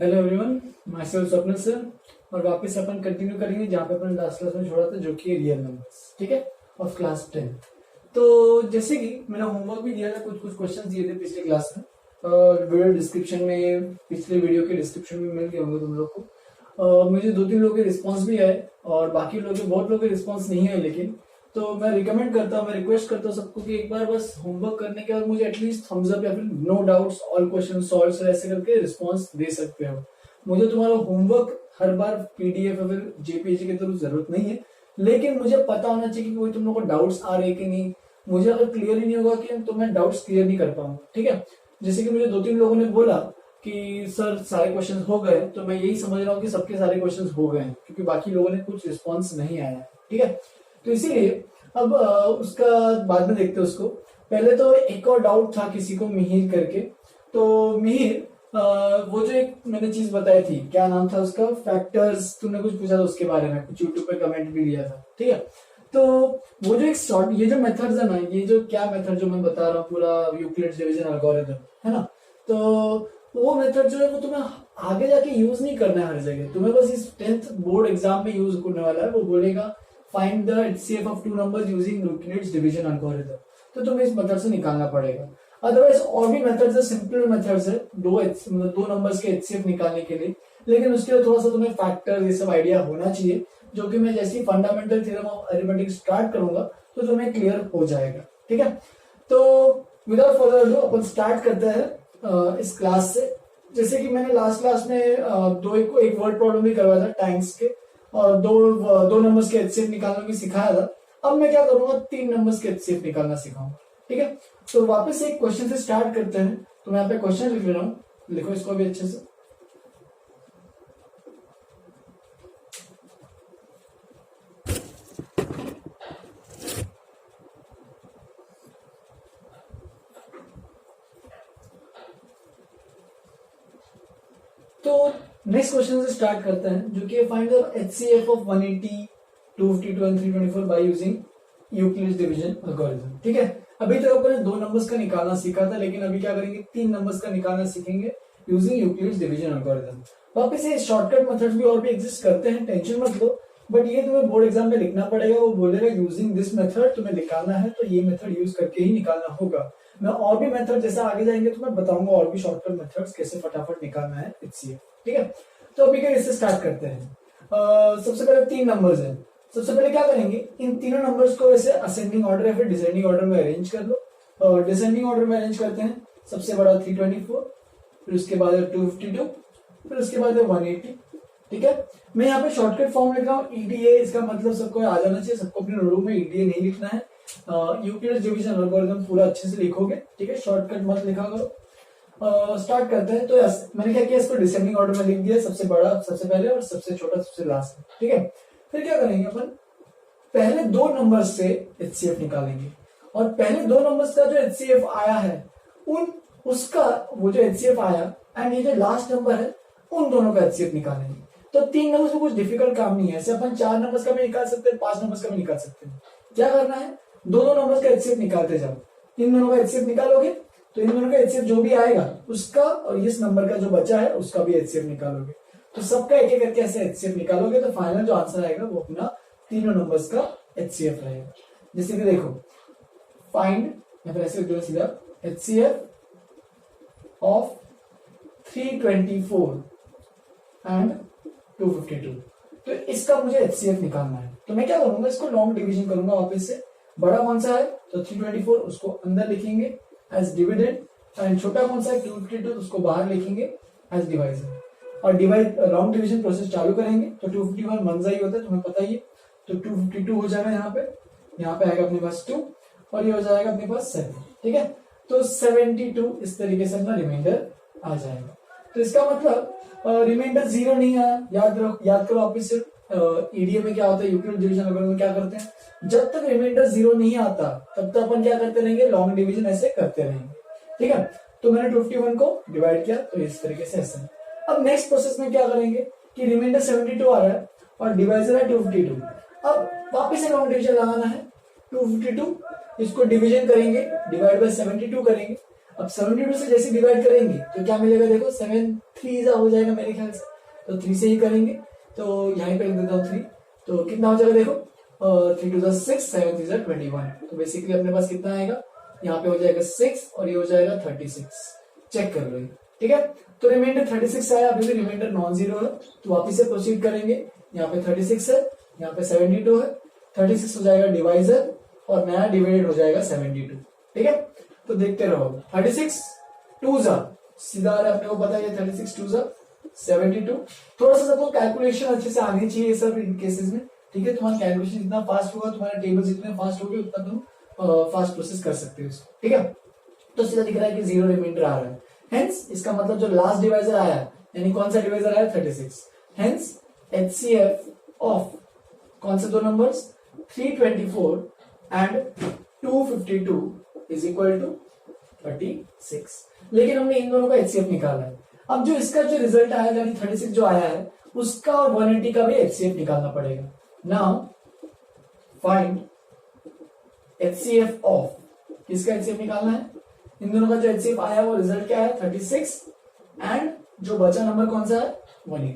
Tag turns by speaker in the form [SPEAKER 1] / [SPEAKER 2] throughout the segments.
[SPEAKER 1] Hello everyone, my self Swapnil sir. और वापस अपन continue करेंगे जहाँ पे अपन लास्ट क्लास में छोड़ा था, जो कि रियल नंबर्स। ठीक है, ऑफ क्लास 10th। तो जैसे कि मैंने होमवर्क भी दिया था, कुछ कुछ क्वेश्चन दिए थे पिछले क्लास में। वीडियो डिस्क्रिप्शन में, पिछले वीडियो के डिस्क्रिप्शन में मिल गए होंगे तुम लोग को। मुझे 2-3 लोगों के रिस्पॉन्स भी आए और बाकी लोग बहुत लोगों के रिस्पॉन्स नहीं आए, लेकिन तो मैं रिकमेंड करता हूँ, मैं रिक्वेस्ट करता हूँ सबको कि एक बार बस होमवर्क करने के बाद मुझे एटलीस्ट थम्स अप या फिर no doubts all question solve ऐसे करके रिस्पॉन्स दे सकते हो। मुझे तुम्हारा होमवर्क हर बार पीडीएफ या फिर जेपीजी के थ्रू जरूरत नहीं है, लेकिन मुझे पता होना चाहिए कि कोई तुम लोग को डाउट्स आ रहे कि नहीं। मुझे अगर क्लियर ही नहीं होगा कि तो मैं डाउट्स क्लियर नहीं कर पाऊंगा। ठीक है, जैसे कि मुझे 2-3 लोगों ने बोला कि सर सारे क्वेश्चन हो गए, तो मैं यही समझ रहा हूँ कि सबके सारे क्वेश्चन हो गए हैं, क्योंकि बाकी लोगों ने कुछ रिस्पॉन्स नहीं आया है। ठीक है, तो इसीलिए अब उसका बाद में देखते हैं उसको। पहले तो एक और डाउट था किसी को, मिहिर करके। तो मिहिर, वो जो एक मैंने चीज बताई थी, क्या नाम था उसका, फैक्टर्स, तुमने कुछ पूछा था उसके बारे में, कुछ यूट्यूब पे कमेंट भी दिया था। ठीक है, तो वो जो एक शॉर्ट, ये जो मेथड्स है ना, ये जो क्या मेथड जो मैं बता रहा हूँ, पूरा यूक्लिड्स डिवीजन एल्गोरिथम है ना, तो वो मेथड जो है वो तुम्हें आगे जाके यूज नहीं करना है हर जगह। तुम्हें बस इस 10th बोर्ड एग्जाम में यूज करने वाला है। वो बोलेगा find the HCF of two numbers using Euclid's division algorithm, तो तुम्हें इस मेथड से निकालना पड़ेगा। अदरवाइज और भी मेथड्स है, सिंपल मेथड्स है, दो नंबर्स के एचसीएफ निकालने के लिए, लेकिन उसके लिए थोड़ा सा तुम्हें फैक्टर ये सब आइडिया होना चाहिए, जो कि मैं जैसे ही fundamental theorem of arithmetic start करूंगा तो तुम्हें क्लियर हो जाएगा। ठीक है, तो विदाउट फर्दर अडू अपन स्टार्ट करते हैं इस क्लास से। जैसे कि मैंने लास्ट क्लास में एक वर्ड प्रॉब्लम भी करवाया था टैंक्स के, और दो नंबर्स के एचसीएफ निकालना भी सिखाया था। अब मैं क्या करूंगा, 3 नंबर्स के एचसीएफ निकालना सिखाऊंगा। ठीक है, तो वापस एक क्वेश्चन से स्टार्ट करते हैं। तो मैं यहाँ पे क्वेश्चन लिख रहा हूँ, लिखो इसको भी अच्छे से। तो नेक्स्ट क्वेश्चन से स्टार्ट करते हैं, जो कि find the HCF of 180, 252 and 324 by using Euclid's division algorithm. ठीक है, अभी तक अपन ने 2 नंबर्स का निकालना सीखा था, लेकिन अभी क्या करेंगे, 3 नंबर्स का निकालना सीखेंगे यूजिंग यूक्लिड्स डिवीजन एल्गोरिथम। वापस ये शॉर्टकट मेथड्स भी और भी एग्जिस्ट करते हैं, टेंशन मत लो, बट ये तुम्हें बोर्ड एग्जाम में लिखना पड़ेगा। वो बोलेगा यूजिंग दिस मेथड तुम्हें निकालना है, तो ये मेथड यूज करके ही निकालना होगा। मैं और भी मेथड जैसा आगे जाएंगे तो मैं बताऊंगा और भी शॉर्टकट मेथड्स कैसे फटाफट निकालना है एचसीएफ। ठीक है, तो अभी के इससे स्टार्ट करते हैं। सबसे पहले 3 नंबर्स हैं। सबसे पहले क्या करेंगे, इन तीनों नंबर्स को वैसे असेंडिंग ऑर्डर या फिर डिसेंडिंग ऑर्डर में अरेंज कर लो। डिसेंडिंग ऑर्डर में अरेंज करते हैं, सबसे बड़ा 324, फिर उसके बाद 252, फिर उसके बाद 180। ठीक है, मैं यहाँ पे शॉर्टकट फॉर्म लिख रहा हूँ ईडीए, इसका मतलब सबको आ जाना चाहिए, सबको अपने नोटबुक में ईडीए नहीं लिखना है। यूक्लिड्स डिवीजन एल्गोरिथम पूरा अच्छे से लिखोगे। ठीक है, शॉर्टकट मत लिखा करो। स्टार्ट करते हैं। तो मैंने क्या किया, इसको डिसेंडिंग ऑर्डर में लिख दिया, सबसे बड़ा सबसे पहले और सबसे छोटा सबसे लास्ट में। ठीक है, फिर क्या करेंगे अपन, पहले 2 नंबर से एचसीएफ निकालेंगे, और पहले 2 नंबर्स का जो एचसीएफ आया है उसका वो जो एचसीएफ आया एंड ये जो लास्ट नंबर है, उन दोनों का एचसीएफ निकालेंगे। तो 3 नंबर्स में कुछ डिफिकल्ट काम नहीं है, ऐसे अपन 4 नंबर्स का भी निकाल सकते हैं, 5 नंबर्स का भी निकाल सकते हैं। क्या करना है, दो नंबर्स का एचसीएफ निकालते जाओ। इन दोनों का एचसीएफ निकालोगे तो इन दोनों का एचसीएफ जो भी आएगा उसका, और इस नंबर का जो बचा है उसका भी एचसीएफ निकालोगे। तो सबका एक एक करके ऐसे एचसीएफ निकालोगे, तो फाइनल जो आंसर आएगा वो अपना तीनों नंबर्स का एचसीएफ रहेगा। जैसे कि देखो, फाइंड या फिर ऐसे जो सीधा एचसीएफ ऑफ 324 एंड 252, तो इसका मुझे एचसीएफ निकालना है। तो मैं क्या करूंगा, इसको लॉन्ग डिवीजन करूंगा वापस से। बड़ा कौन सा है, तो 324 उसको अंदर लिखेंगे एज डिविडेंड, एंड छोटा कौन सा है 252 उसको बाहर लिखेंगे एज डिवाइजर। और डिवाइड लॉन्ग डिवीजन प्रोसेस चालू करेंगे, तो 251 मंजा ही होता है, तुम्हें पता ही है। तो 252 हो जाएगा यहाँ पे आएगा अपने पास 2, और ये हो जाएगा अपने पास 7। ठीक है, तो 72 इस तरीके से अपना रिमाइंडर आ जाएगा। तो इसका मतलब रिमाइंडर 0 नहीं आया, याद करो वापिस से। ईडीए में क्या होता है, यूक्लिड डिवीजन एल्गोरिथम में क्या करते हैं, जब तक रिमाइंडर 0 नहीं आता तब तक अपन क्या करते रहेंगे, लॉन्ग डिवीजन ऐसे करते रहेंगे। ठीक है, तो मैंने 251 को डिवाइड किया, तो इस तरीके से ऐसे। अब नेक्स्ट प्रोसेस में क्या करेंगे कि रिमाइंडर 72 आ रहा है और डिवाइजर है 252। अब वापिस से लॉन्ग डिवीजन लगाना है, 252 इसको डिवीजन करेंगे, डिवाइड बाय 72 करेंगे। अब 72 से जैसे डिवाइड करेंगे तो क्या मिलेगा, देखो 7 3 हो जाएगा मेरे ख्याल से, तो 3 से ही करेंगे, तो यहाँ पे लिख देता हूँ 3, तो कितना हो जाएगा देखो 3 2 6, 7 3 21, तो बेसिकली अपने पास कितना आएगा, यहाँ पे हो जाएगा 6 और ये हो जाएगा 36, चेक कर लो, ठीक है। तो रिमाइंडर 36 आया, अभी भी रिमाइंडर नॉन जीरो है, तो वापिस से प्रोसीड करेंगे, यहाँ पे 36 है, यहाँ पे 72 है, 36 हो जाएगा डिवाइजर और नया डिवाइडेड हो जाएगा 72, ठीक है। तो देखते रहो, 36 2 सीधा आ रहा है, अपने को पता है 36 2 72। थोड़ा सा सबको कैलकुलेशन अच्छे से आनी चाहिए सब इन केसेस में, ठीक है। तुम्हारा कैलकुलेशन जितना फास्ट होगा, तुम्हारा टेबल जितने फास्ट होगी उतना तुम फास्ट प्रोसेस कर सकते हो इसको, ठीक है। तो सीधा दिख रहा है कि जीरो रिमाइंडर आ रहा है, हेंस इसका मतलब जो लास्ट डिवाइजर आया, यानी कौन सा डिवाइजर आया 36, हेंस HCF ऑफ कौन से दो numbers 324 and 252 is equal to 36। लेकिन हमने इन दोनों का HCF निकाला है। अब जो इसका जो रिजल्ट आया यानी 36 जो आया है उसका और 180 का भी HCF निकालना पड़ेगा। नाउ फाइंड HCF ऑफ, किसका HCF निकालना है, इन दोनों का जो HCF आया वो रिजल्ट क्या है 36 एंड जो बचा नंबर कौन सा है 180,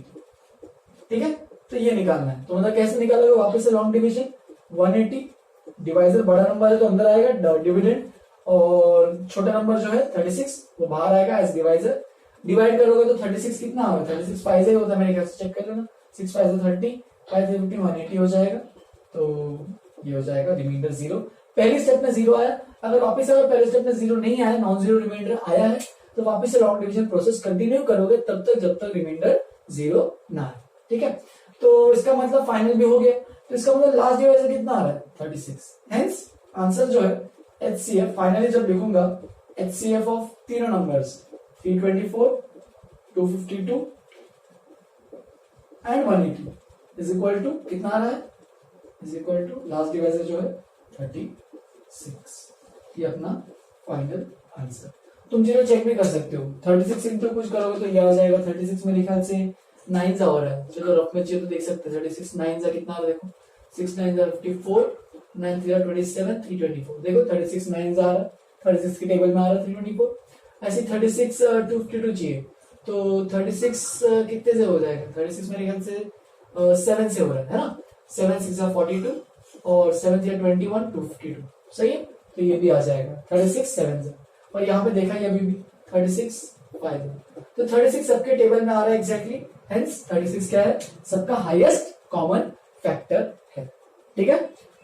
[SPEAKER 1] ठीक है। तो ये निकालना है, तो मतलब कैसे निकालोगे, वापस से लॉन्ग डिवीजन 180, डिवाइजर बड़ा नंबर है तो अंदर आएगा डिविडेंड, और छोटा नंबर जो है 36 वो बाहर आएगा एज डिवाइजर, डिवाइड करोगे तो 36 कितना होगा, 36 5 ही होता है मेरे ख्याल से, चेक कर लेना, 6 5 30, 5 50 180 हो जाएगा, तो ये हो जाएगा रिमाइंडर 0। पहली स्टेप में 0 आया, अगर पहले स्टेप में 0 नहीं आया, नॉन जीरो रिमाइंडर आया है, तो वापस से लॉन्ग डिवीजन प्रोसेस कंटिन्यू करोगे तब तक जब तक रिमाइंडर 0 ना आए, ठीक है। तो इसका मतलब फाइनल भी हो गया, तो इसका मतलब लास्ट डिवाइजर कितना आ रहा है 36, हेंस आंसर जो है HCF फाइनली जब लिखूंगा HCF ऑफ तीनों numbers 324 252 and 180 is equal to कितना आ रहा है, is equal to last divisor जो है 36। ये अपना फाइनल आंसर। तुम जीरो चेक भी कर सकते हो, 36 इंटू कुछ करोगे तो ये आ जाएगा 36 मेरे ख्याल से 9 सा हो रहा है, चलो रफ में चाहिए तो देख सकते हैं 36 9 सा कितना है, देखो 6 9 54 9 3 27 324, देखो 36 9 सा आ रहा है, 36 के टेबल में आ रहा है 324, ऐसे 36 252 चाहिए, तो 36 कितने से हो जाएगा, 36 मेरे ख्याल से 7 से हो रहा है ना, 7 6 42 और 7 21 252, सही है। तो ये भी आ जाएगा 36 7 से, और यहाँ पे देखा ये अभी भी 36 5, तो 36 सबके टेबल में आ रहा है एग्जैक्टली, हेंस 36 क्या है, सबका हाईएस्ट कॉमन फैक्टर है, ठीक है।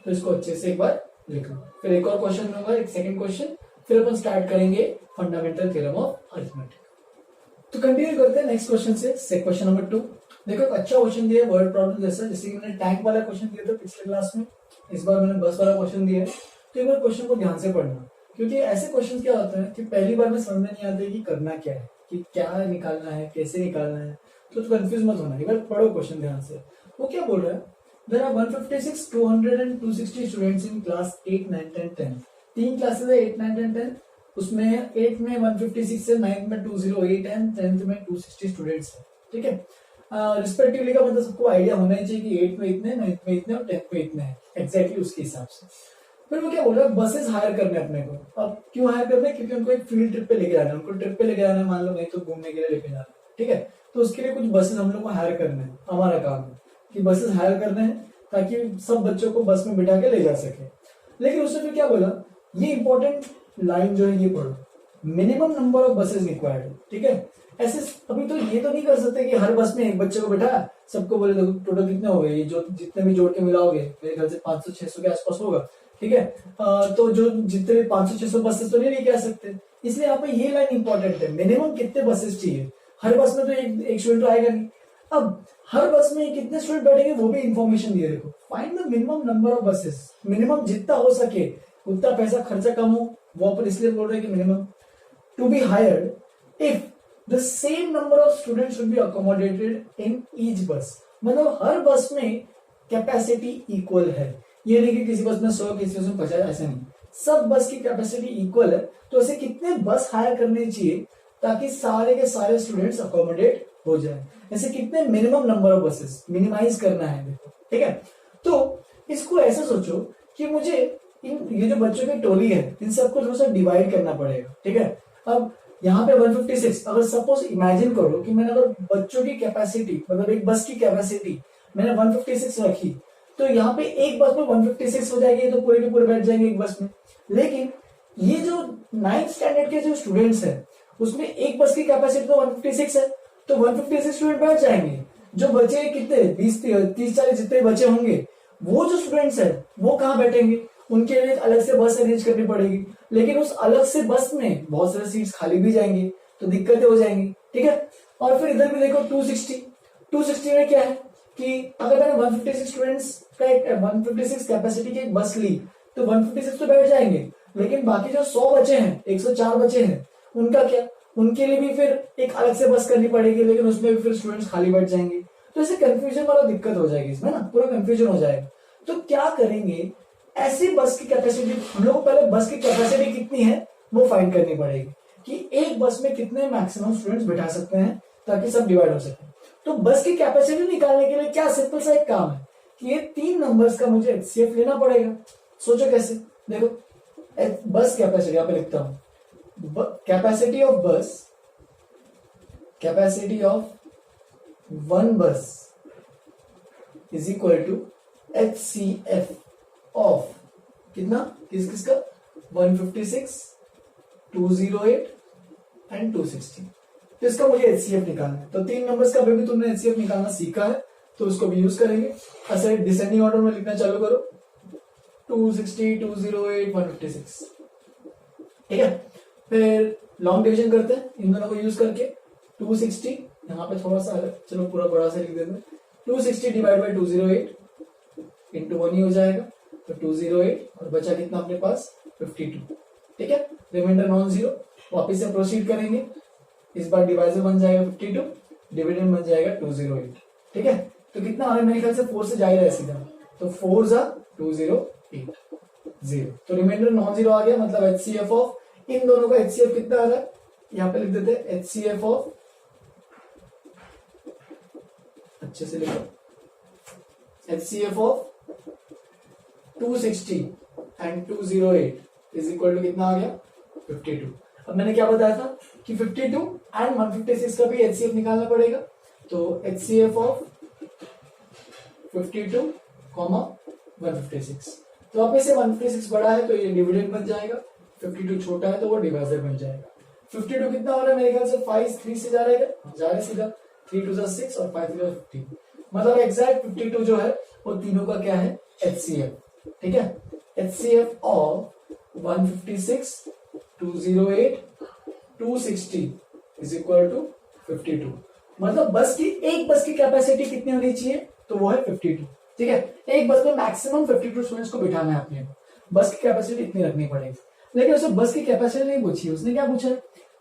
[SPEAKER 1] तो इसको अच्छे से एक बार लिख लो, फिर एक और क्वेश्चन होगा, एक सेकंड क्वेश्चन, फिर अपन स्टार्ट करेंगे फंडामेंटल थ्योरम ऑफ अरिथमेटिक। तो कंटिन्यू करते हैं नेक्स्ट क्वेश्चन से क्वेश्चन नंबर 2। देखो एक अच्छा क्वेश्चन दिया है वर्ड प्रॉब्लम जैसा, जैसे कि मैंने टैंक वाला क्वेश्चन दिया था पिछले क्लास में, इस बार मैंने बस वाला क्वेश्चन दिया है, तो एक बार क्वेश्चन को ध्यान से पढ़ना, क्योंकि ऐसे क्वेश्चन क्या होते हैं कि पहली बार में समझ में नहीं आता कि करना क्या है, कि क्या निकालना है, कैसे निकालना है, तो कंफ्यूज मत होना, एक बार पढ़ो क्वेश्चन ध्यान से। वो क्या बोल रहा है, there are 156 200 and 260 students in class 8 9 10 10, तीन क्लासेस है 8 9 10 10, उसमें 8 में 156 है, 9 में 208 एंड 10th में 260 स्टूडेंट्स है, ठीक है। रिस्पेक्टिवली का मतलब सबको आइडिया होना ही चाहिए कि 8 में इतने, 9th में इतने और 10th में इतने हैं, एग्जैक्टली उसके हिसाब से। फिर वो क्या बोल रहा है, बसेस हायर करने अपने को। अब क्यों हायर करने, क्योंकि उनको एक फील्ड ट्रिप पे लेके जाना है, उनको ट्रिप पे लेके जाना है, मान लो नहीं तो घूमने के लिए लेके जाना है, ठीक है। तो उसके लिए कुछ बसेस हम लोग को हायर करने हैं, हमारा काम है कि बसेस हायर करने हैं ताकि सब बच्चों को बस में बिठा के ले जा सके। लेकिन उसने फिर क्या बोला, ये इंपॉर्टेंट लाइन जो है ये पढ़ो, minimum number of buses required, ठीक है। ऐसे अभी तो ये तो नहीं कर सकते कि हर बस में एक बच्चे को बिठा सबको बोले देखो टोटल कितने हो गए, ये जो जितने भी जोड़ के मिलाओगे मेरे ख्याल से 500 600 के आसपास होगा, ठीक है। तो जो जितने भी 500 600 बसेस तो नहीं लेके आ सकते, इसलिए यहाँ पे ये लाइन इंपॉर्टेंट है, मिनिमम कितने बसेस चाहिए। हर बस में तो एक स्टूडेंट तो आएगा नहीं, अब हर बस में कितने स्टूडेंट बैठेंगे वो भी इंफॉर्मेशन दिए, देखो find the minimum number of buses, minimum जितना हो सके उतना पैसा खर्चा कम हो, वो अपन इसलिए बोल रहे हैं कि minimum to be hired if the same number of students should be accommodated in each bus, मतलब हर बस में कैपेसिटी इक्वल है, ये नहीं कि किसी बस में 100 किसी बस में 50, ऐसे नहीं, सब बस की कैपेसिटी इक्वल है। तो ऐसे कितने बस हायर करने चाहिए ताकि सारे के सारे स्टूडेंट्स अकोमोडेट हो जाए, ऐसे कितने minimum number of buses minimize करना है, देखो ठीक है। तो इसको ऐसे सोचो कि मुझे ये जो बच्चों की टोली है इन सबको थोड़ा सा डिवाइड करना पड़ेगा, ठीक है। अब यहाँ पे 156, अगर सपोज इमेजिन करो कि मैंने अगर बच्चों की कैपेसिटी मतलब एक बस की कैपेसिटी मैंने 156 रखी, तो यहाँ पे एक बस में 156 हो जाएगी, तो पूरे के पूरे बैठ जाएंगे एक बस में। लेकिन ये जो 9th स्टैंडर्ड के जो स्टूडेंट्स हैं उसमें एक बस की कैपेसिटी तो 156 है, तो 156 स्टूडेंट बैठ जाएंगे। जो बचे कितने 20-30-40 जितने बचे होंगे, वो जो स्टूडेंट्स है वो कहाँ बैठेंगे, उनके लिए अलग से बस अरेंज करनी पड़ेगी। लेकिन उस अलग से बस में बहुत सारे सीट्स खाली भी जाएंगे, तो दिक्कतें हो जाएंगी। ठीक है, और फिर इधर भी देखो 260 में क्या है कि अगर मैंने 156 स्टूडेंट्स का एक 156 कैपेसिटी की एक बस ली, तो 156 तो बैठ जाएंगे, लेकिन बाकी जो 100 बचे हैं, 104 बचे हैं, उनका क्या, उनके लिए भी फिर एक अलग से बस करनी पड़ेगी, लेकिन उसमें भी फिर स्टूडेंट्स खाली बैठ जाएंगे। तो ऐसे कंफ्यूजन वाला दिक्कत हो जाएगी इसमें ना, पूरा कंफ्यूजन हो जाएगा। तो क्या करेंगे, ऐसी बस की कैपेसिटी, हम लोग को पहले बस की कैपेसिटी कितनी है वो फाइंड करनी पड़ेगी कि एक बस में कितने मैक्सिमम स्टूडेंट्स बैठा सकते हैं ताकि सब डिवाइड हो सके। तो बस की कैपेसिटी निकालने के लिए क्या सिंपल सा एक काम है कि ये 3 नंबर्स का मुझे HCF लेना पड़ेगा। सोचो कैसे, देखो बस कैपेसिटी यहाँ पे लिखता हूं, capacity of one bus is equal to HCF of कितना, किसका 156, 208 एंड 260। तो इसका मुझे HCF निकालना है। तो 3 नंबर्स का भी तुमने HCF निकालना सीखा है, तो उसको भी यूज करेंगे। ऐसे डिसेंडिंग ऑर्डर में लिखना चालू करो, 260, 208, 156। ठीक है, फिर लॉन्ग डिवीजन करते हैं इन दोनों को यूज करके। 260 यहाँ पे थोड़ा सा अलग, चलो पूरा बड़ा सा लिख देते हैं। 260 डिवाइड बाई 208 इंटू 1 ही हो जाएगा, तो 208 और बचा कितना अपने पास 52। ठीक है, रिमाइंडर नॉन जीरो। वापिस से प्रोसीड करेंगे, इस बार डिवाइजर बन जाएगा 52, डिविडेंड बन जाएगा 208। ठीक है, तो कितना आ रहा है, मेरे ख्याल से 4 से जा ही रहा है सीधा, तो 4 जा 208 0। तो रिमाइंडर नॉन जीरो आ गया, मतलब HCF ऑफ इन दोनों का HCF कितना आ रहा है, यहाँ पे लिख देते हैं HCF ऑफ, अच्छे से लिखो, HCF of 260 and 208 is equal to कितना आ गया 52। अब मैंने क्या बताया था कि 52 एंड 156 का भी HCF निकालना पड़ेगा। तो HCF ऑफ 52, 156। तो अब से 156 बड़ा है तो ये डिविडेंड बन जाएगा, 52 छोटा है तो वो डिवाइजर बन जाएगा। 52 कितना हो रहा है, मेरे ख्याल से 5 3 से जा रहा है सीधा, 3 2 6 और 5 3 15, मतलब एग्जैक्ट 52 जो है वो तीनों का क्या है HCF। ठीक है, HCF of 156, 208, 260 is equal to 52। मतलब एक बस की कैपेसिटी कितनी होनी चाहिए, तो वो है 52। ठीक है, एक बस में मैक्सिमम 52 स्टूडेंट्स को बिठाना है अपने, बस की कैपेसिटी इतनी रखनी पड़ेगी। लेकिन उसने बस की कैपेसिटी नहीं पूछी, उसने क्या पूछा,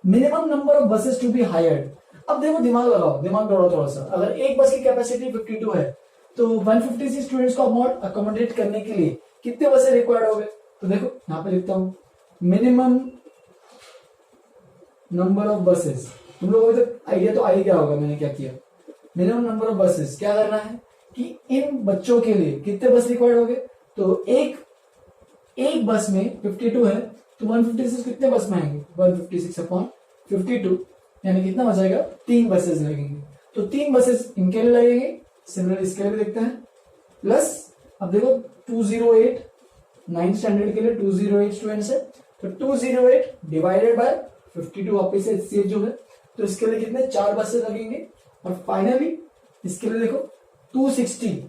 [SPEAKER 1] minimum number of buses to be hired. अब देखो दिमाग लगाओ, दिमाग दौड़ाओ थोड़ा सा। अगर एक बस की कैपेसिटी 52 है तो 156 स्टूडेंट्स को अकोमोडेट करने के लिए कितने बसें रिक्वायर्ड हो गए। तो देखो यहाँ पे लिखता हूं, मिनिमम नंबर ऑफ बसेस। तुम लोगों को तो आइडिया तो आ ही गया होगा मैंने क्या किया। मिनिमम नंबर ऑफ बसेस क्या करना है कि इन बच्चों के लिए कितने बस रिक्वायर्ड हो गए। तो एक बस में 52 है तो 156 कितने बस में आएंगे, 156 अपॉन 52 यानी कितना बचाएगा, 3 बसेस लगेंगे। तो 3 बसेस इनके लिए लगेंगे, सिमिलर इसके लिए भी देखते हैं। प्लस अब देखो 208 9th स्टैंडर्ड के लिए 208 स्टूडेंट्स है, तो 208 डिवाइडेड बाय 52 वापिस से HCF जो है, तो इसके लिए कितने 4 बसेस लगेंगे। और फाइनली इसके लिए देखो 260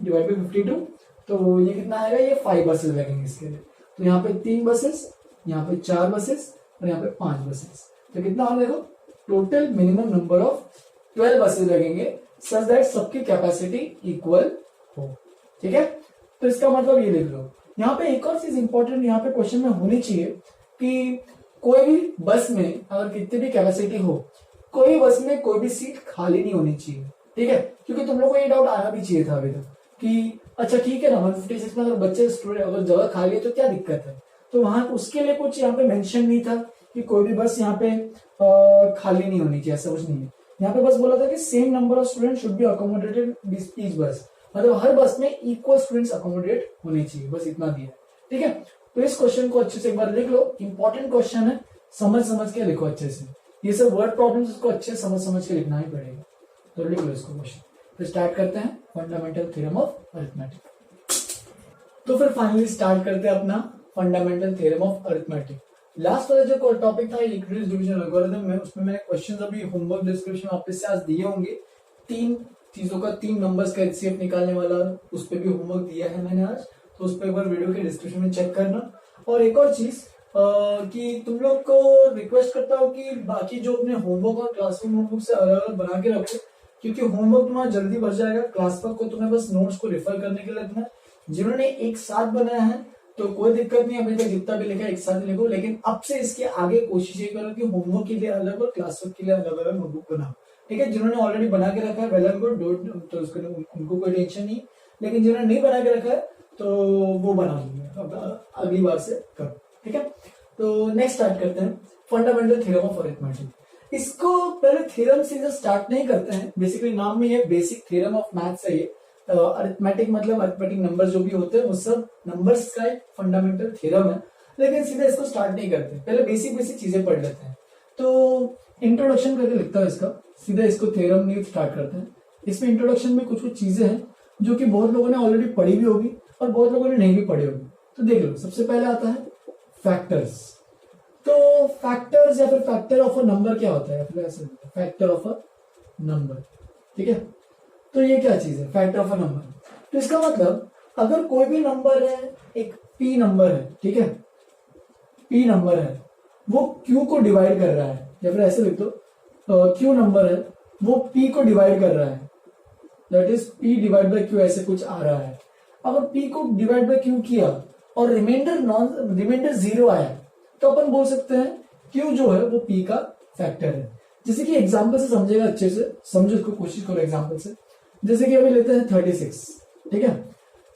[SPEAKER 1] डिवाइड बाय 52, तो ये कितना आएगा, ये 5 बसेस लगेंगे इसके लिए। तो यहाँ पे 3 बसेस, यहाँ पे 4 बसेस और यहाँ पे 5 बसेस, तो कितना हो, देखो total minimum number of 12 buses लगेंगे सच दैट सबकी कैपेसिटी इक्वल हो। ठीक है, तो इसका मतलब ये लिख लो। यहाँ पे एक और चीज इंपॉर्टेंट यहाँ पे क्वेश्चन में होनी चाहिए कि कोई भी बस में अगर कितनी भी कैपेसिटी हो, कोई बस में कोई भी सीट खाली नहीं होनी चाहिए। ठीक है, क्योंकि तुम लोग को ये डाउट आना भी चाहिए था अभी तक कि अच्छा ठीक है ना 156 में अगर बच्चे स्टूडेंट अगर जगह खाली है तो क्या दिक्कत है। तो वहां उसके लिए कुछ यहाँ पे मेंशन नहीं था कि कोई भी बस यहाँ पे खाली नहीं होनी चाहिए, ऐसा कुछ नहीं है। यहाँ पे बस बोला था कि same number of student should be accommodated each bus, मतलब हर बस में इक्वल स्टूडेंट्स अकोमोडेट होने चाहिए, बस इतना दिया। ठीक है, तो इस क्वेश्चन को अच्छे से एक बार लिख लो, इंपॉर्टेंट क्वेश्चन है, समझ समझ के लिखो अच्छे से। ये सब वर्ड प्रॉब्लम्स को अच्छे से समझ समझ के लिखना ही पड़ेगा। तो लिख लो इसको क्वेश्चन। तो स्टार्ट करते हैं फंडामेंटल थ्योरम ऑफ अरिथमेटिक। तो फिर फाइनली स्टार्ट करते हैं अपना fundamental theorem of arithmetic. Last वाला जो टॉपिक था यूक्लिड्स डिवीजन एल्गोरिथम में, उसमें मैंने क्वेश्चंस अभी होमवर्क डिस्क्रिप्शन वापस से आज दिए होंगे। 3 चीजों का 3 नंबर्स का एचसीएफ निकालने वाला उस पर भी होमवर्क दिया है मैंने आज, तो उस पर एक बार वीडियो के डिस्क्रिप्शन में चेक करना। और एक और चीज कि तुम लोग को रिक्वेस्ट करता हूँ कि बाकी जो अपने होमवर्क और क्लासरूम होमवर्क से अलग अलग बना के रखो, क्योंकि होमवर्क तुम्हारा जल्दी भर जाएगा। क्लास वर्क को तुम्हें बस नोट्स को रेफर करने के लिए रखना है। जिन्होंने एक साथ बनाया है तो कोई दिक्कत नहीं, अभी तक जितना भी लिखा है एक साथ लिखो, लेकिन अब से इसके आगे कोशिश ये करो कि होमवर्क के लिए अलग और क्लास वर्क के लिए अलग अलग नोटबुक बनाओ, ठीक है। जिन्होंने ऑलरेडी बना के रखा है वेल एंड गुड, तो उनको कोई टेंशन नहीं, लेकिन जिन्होंने नहीं बना के रखा है तो वो बना लेंगे, अगली बार से करो, ठीक है। तो नेक्स्ट स्टार्ट करते हैं फंडामेंटल थ्योरम ऑफ अरिथमेटिक। इसको पहले थ्योरम से स्टार्ट नहीं करते हैं, बेसिकली नाम में ये बेसिक थ्योरम ऑफ मैथ्स है। ये अरिथमेटिक मतलब अरिथमेटिक नंबर जो भी होते हैं वो सब नंबर्स का एक फंडामेंटल थ्योरम है, लेकिन सीधे इसको स्टार्ट नहीं करते, पहले बेसिक बेसिक चीजें पढ़ लेते हैं। तो इंट्रोडक्शन करके लिखता है इसका, सीधा इसको थ्योरम नहीं स्टार्ट करते हैं। इसमें इंट्रोडक्शन में कुछ कुछ चीजें हैं जो कि बहुत लोगों ने ऑलरेडी पढ़ी भी होगी और बहुत लोगों ने नहीं भी पढ़ी होगी। तो देख लो, सबसे पहले आता है फैक्टर्स। तो फैक्टर्स या फिर फैक्टर ऑफ अ नंबर क्या होता है, फिर ऐसे फैक्टर ऑफ अ नंबर, ठीक है। तो ये क्या चीज है फैक्टर ऑफ अ नंबर? तो इसका मतलब अगर कोई भी नंबर है, एक पी नंबर है, ठीक है, पी नंबर है, वो क्यू को डिवाइड कर रहा है, या फिर ऐसे लिख दो क्यू नंबर है वो पी को डिवाइड कर रहा है, that is P divide by Q, ऐसे कुछ आ रहा है। अगर पी को डिवाइड बाय क्यू किया और रिमाइंडर 0 आया तो अपन बोल सकते हैं क्यू जो है वो पी का फैक्टर है। जैसे कि एग्जांपल से समझेगा, अच्छे से समझो इसको, कोशिश करो एग्जांपल से। जैसे कि अभी लेते हैं 36, ठीक है।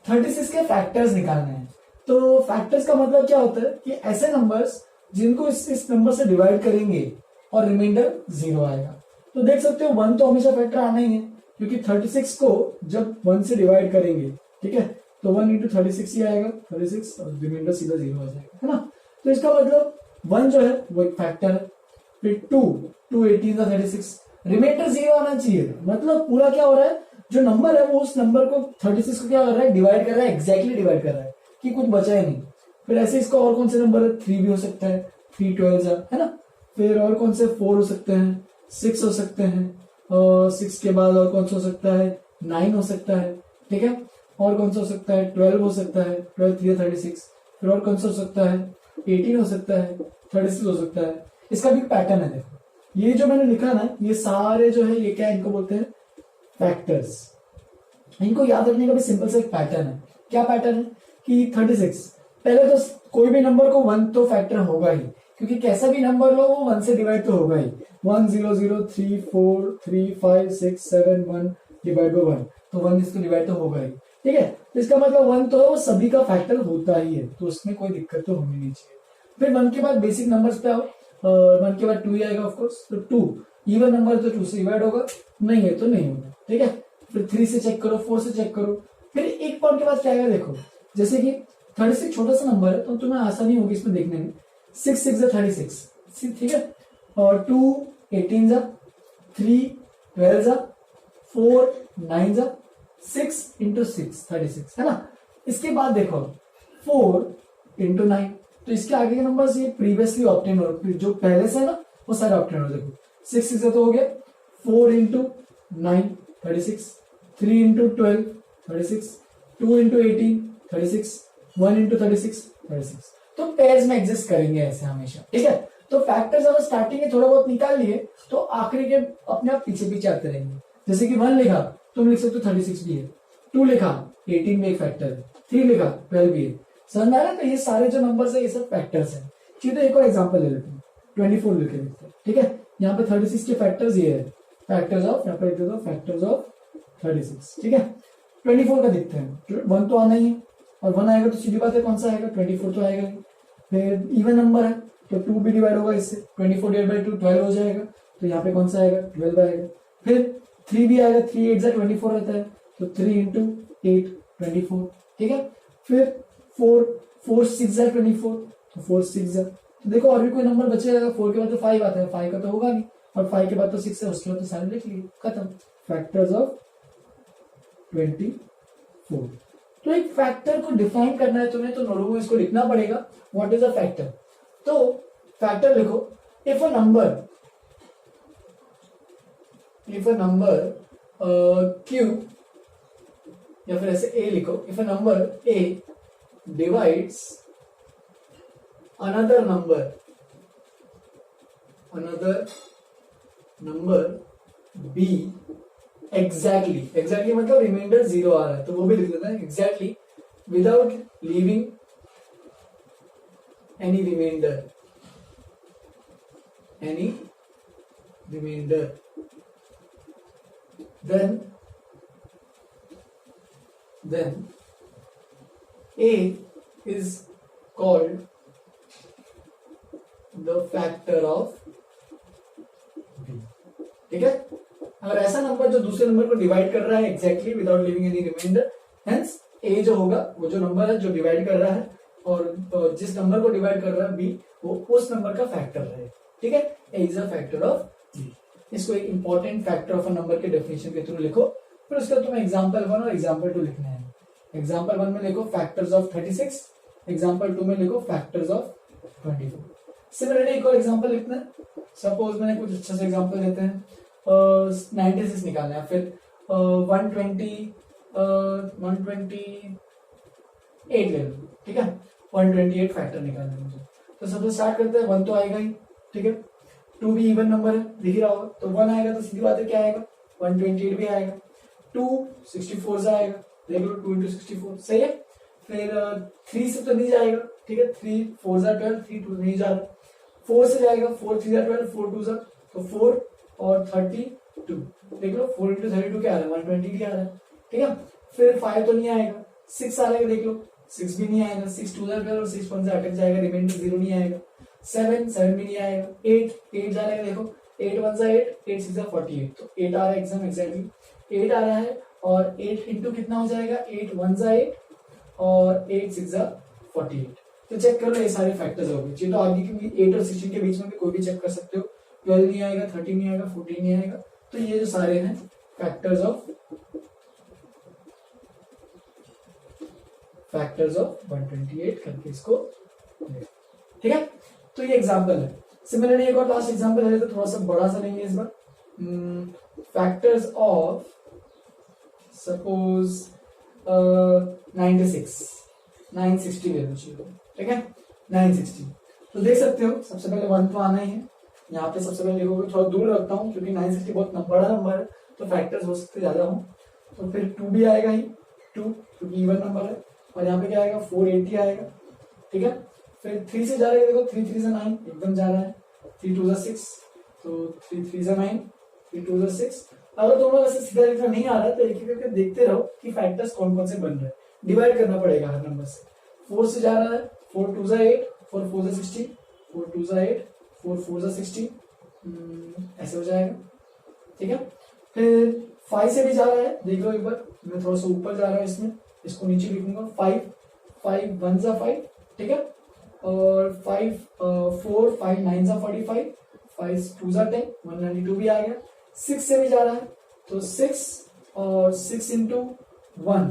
[SPEAKER 1] 36 के फैक्टर्स निकालने हैं। तो फैक्टर्स का मतलब क्या होता है कि ऐसे नंबर्स जिनको इस नंबर से डिवाइड करेंगे और रिमाइंडर 0 आएगा। तो देख सकते हो 1 तो हमेशा फैक्टर आना ही है, क्योंकि 36 को जब 1 से डिवाइड करेंगे, ठीक है, तो 1 into 36 ही आएगा, 36 और रिमाइंडर सीधा 0 आ जाएगा, है ना। तो इसका मतलब 1 जो है वो एक फैक्टर है। फिर 2 18 का 36, रिमाइंडर 0 आना चाहिए। मतलब पूरा क्या हो रहा है, जो नंबर है वो उस नंबर को 36 को क्या कर रहा है, डिवाइड कर रहा है, एग्जैक्टली डिवाइड कर रहा है कि कुछ बचा ही नहीं। फिर ऐसे इसका और कौन से नंबर है, 3 भी हो सकता है, 3 12 है ना। फिर और कौन से 4 हो सकते हैं, 6 हो सकते हैं, और 6 के बाद और कौन सा हो सकता है, 9 हो सकता है, ठीक है। और कौन सा हो सकता है, 12 हो सकता है, 12 3 36। फिर और कौन सा हो सकता है, 18 हो सकता है, 36 हो सकता है। इसका भी पैटर्न है, देखो ये जो मैंने लिखा ना, ये सारे जो है ये क्या, इनको बोलते हैं फैक्टर्स। इनको याद रखने का भी सिंपल सा एक पैटर्न है। क्या पैटर्न है कि 36 पहले तो कोई भी नंबर को 1 तो फैक्टर होगा ही, क्योंकि कैसा भी नंबर लो वो 1 से डिवाइड तो होगा ही। 1 0 0 3 4 3 5 6 7 1 डिवाइड बाय 1, तो 1 इसको डिवाइड तो होगा ही, ठीक है। तो इसका मतलब 1 तो है वो सभी का फैक्टर होता ही है, तो उसमें कोई दिक्कत तो होनी नहीं चाहिए। फिर 1 के बाद बेसिक नंबर्स पे आओ, 1 के बाद 2 ही आएगा ऑफकोर्स। तो 2 इवन नंबर तो 2 से डिवाइड होगा, नहीं है तो नहीं होगा, ठीक है। फिर 3 से चेक करो, 4 से चेक करो। फिर एक पॉइंट के बाद क्या आएगा, देखो जैसे कि 36 छोटा सा नंबर है तो तुम्हें आसानी होगी इसमें देखने में। 6 6 36, ठीक है, और 2 18 जा, 3 12 जा, 4 9 जा, 6 into 6 36, है ना। इसके बाद देखो 4 into 9, तो इसके आगे के नंबर ये प्रीवियसली ऑब्टेन हो, जो पहले से है ना वो सारे ऑब्टेन हो। देखो 6 6 तो हो गया, 4 into 9 36, 3 into 12 36, 2 into 18 36, 1 into 36 36। तो पेयर्स में एग्जिस्ट करेंगे ऐसे हमेशा, ठीक है। तो फैक्टर्स अगर स्टार्टिंग में थोड़ा बहुत निकाल लिए तो आखिरी के अपने आप पीछे पीछे आते रहेंगे। जैसे कि 1 लिखा तुम लिख सकते हो 36 भी है, 2 लिखा 18 में एक फैक्टर है, 3 लिखा 12 भी है। समझ में आ रहा है। तो ये सारे जो नंबर्स है ये सब फैक्टर्स हैं। ठीक है, एक और एग्जांपल ले लेते हैं, 24 लिख लेते हैं, ठीक है। यहाँ पे 36 के फैक्टर्स ये है, फैक्टर्स ऑफ, यहाँ पे लिख देता हूं फैक्टर्स ऑफ 36, ठीक है। 24 का देखते हैं, 1 तो आना ही है और 1 आएगा तो सीधी बात है कौन सा आएगा, 24 तो आएगा ही। फिर इवन नंबर है तो 2 भी डिवाइड होगा इससे, 24 डिवाइड बाय 2 12 हो जाएगा, तो यहाँ पे कौन सा आएगा 12 आएगा। फिर 3 भी आएगा, 3 8 24 रहता है, तो 3 into 8 24, ठीक है। फिर 4 4 6 24, तो 4 6 देखो और भी कोई नंबर बचेगा, 4 के बाद तो 5 आता है, 5 का तो होगा नहीं, और 5 के बाद तो 6 है, उसके बाद तो सारे लिख लिए, खत्म। Factors of 24। तो एक फैक्टर को डिफाइन करना है तुम्हें, तो नोटबुक में इसको लिखना पड़ेगा, व्हाट इज अ फैक्टर। तो फैक्टर लिखो, इफ अ नंबर क्यू, या फिर ऐसे ए लिखो, if a number A divides another number B exactly मतलब रिमाइंडर 0 आ रहा है तो वो भी लिख देता है exactly, without leaving any remainder, then A is called the factor of B। ठीक है, अगर ऐसा नंबर जो दूसरे नंबर को डिवाइड कर रहा है exactly without leaving any remainder, hence A जो होगा वो जो नंबर है जो डिवाइड कर रहा है, और जिस नंबर को डिवाइड कर रहा है B, वो उस नंबर का फैक्टर है। ठीक है, A is a factor of B। इसको एक important factor of a number के डेफिनेशन के थ्रू लिखो, फिर उसका तुम्हें एग्जाम्पल 1 और एग्जाम्पल 2 लिखना है। एग्जाम्पल 1 में लिखो फैक्टर्स ऑफ 36, एग्जाम्पल 2 में लिखो फैक्टर्स ऑफ 24। सिमिलरली एक और एग्जाम्पल लिखना है, सपोज मैंने कुछ अच्छा सा एग्जाम्पल देते हैं, 96 निकालना है, फिर 128 ले लो, ठीक है, 128 फैक्टर निकालना है मुझे। तो सबसे स्टार्ट करते हैं, 1 तो आएगा ही, ठीक है, 2 भी इवन नंबर है, दिख रहा होगा, तो 1 आएगा तो सीधी बात है क्या आएगा, 128 भी आएगा, 2 64 से आएगा, देख लो 2 into 64 सही है। फिर 3 से तो नहीं जाएगा, ठीक है, 3 4 12, 3 2 नहीं जा रहा, 4 से जाएगा, 4 3 12, 4 2 तो 4 और 32, देख लो 4 into 32 क्या आ रहा है, 120 आ रहा है, ठीक है। फिर 5 तो नहीं आएगा, 6 आ रहा है, देख लो 6 भी नहीं आएगा, 6 2 12 और 6 1 से अटक जाएगा, रिमाइंडर 0 नहीं आएगा, 7 भी नहीं आएगा, 8 जा रहा है, देखो 8 1 से 8, 8 6 48, तो 8 आ रहा है एग्जाम एग्जैक्टली 8 आ रहा है, और 8 इंटू कितना हो जाएगा, 8 1 से 8 और 8 6 48। तो चेक कर लो ये सारे फैक्टर्स हो गए, तो आगे के 8 और 16 के बीच में भी कोई भी चेक कर सकते हो, 12 नहीं आएगा, 13 नहीं आएगा, 14 नहीं आएगा, तो ये जो सारे हैं फैक्टर्स ऑफ 128 करके इसको, ठीक है। तो ये एग्जांपल है। सिमिलरली एक और लास्ट एग्जांपल है, तो थोड़ा सा बड़ा सा लेंगे इस बार, फैक्टर्स ऑफ सपोज 96 960 ले लो, ठीक है, 960। तो देख सकते हो सबसे पहले 1 तो आना ही है, यहाँ पे सबसे पहले लिखोगे, थोड़ा दूर रखता हूँ क्योंकि 960 बहुत बड़ा नंबर है, तो फैक्टर्स हो सकते ज्यादा हो, तो फिर 2 भी आएगा ही, 2 क्योंकि इवन नंबर है, और यहाँ पे क्या आएगा 480 आएगा, ठीक है। फिर 3 से जा रहा है, देखो 3 3 से 9 एकदम जा रहा है, 3 2 6, तो 3 3 से 9, 3 2 6। अगर तुम्हें वैसे सीधा लिखना नहीं आ रहा है तो एक एक करके देखते रहो कि फैक्टर्स कौन कौन से बन रहे हैं, डिवाइड करना पड़ेगा हर नंबर से। 4 से जा रहा है, 4 2 8, 4 4 16, 4 2 8, 4 4 16, ऐसे हो जाएगा, ठीक है। फिर 5 से भी जा रहा है, देख लो एक बार, मैं थोड़ा सा ऊपर जा रहा हूँ इसमें, इसको नीचे लिखूंगा, 5 5 1 5, ठीक है, और 5 4 5 9 45, 5 2 10, 192 भी आ गया। 6 से भी जा रहा है, तो 6 और 6 इंटू 1,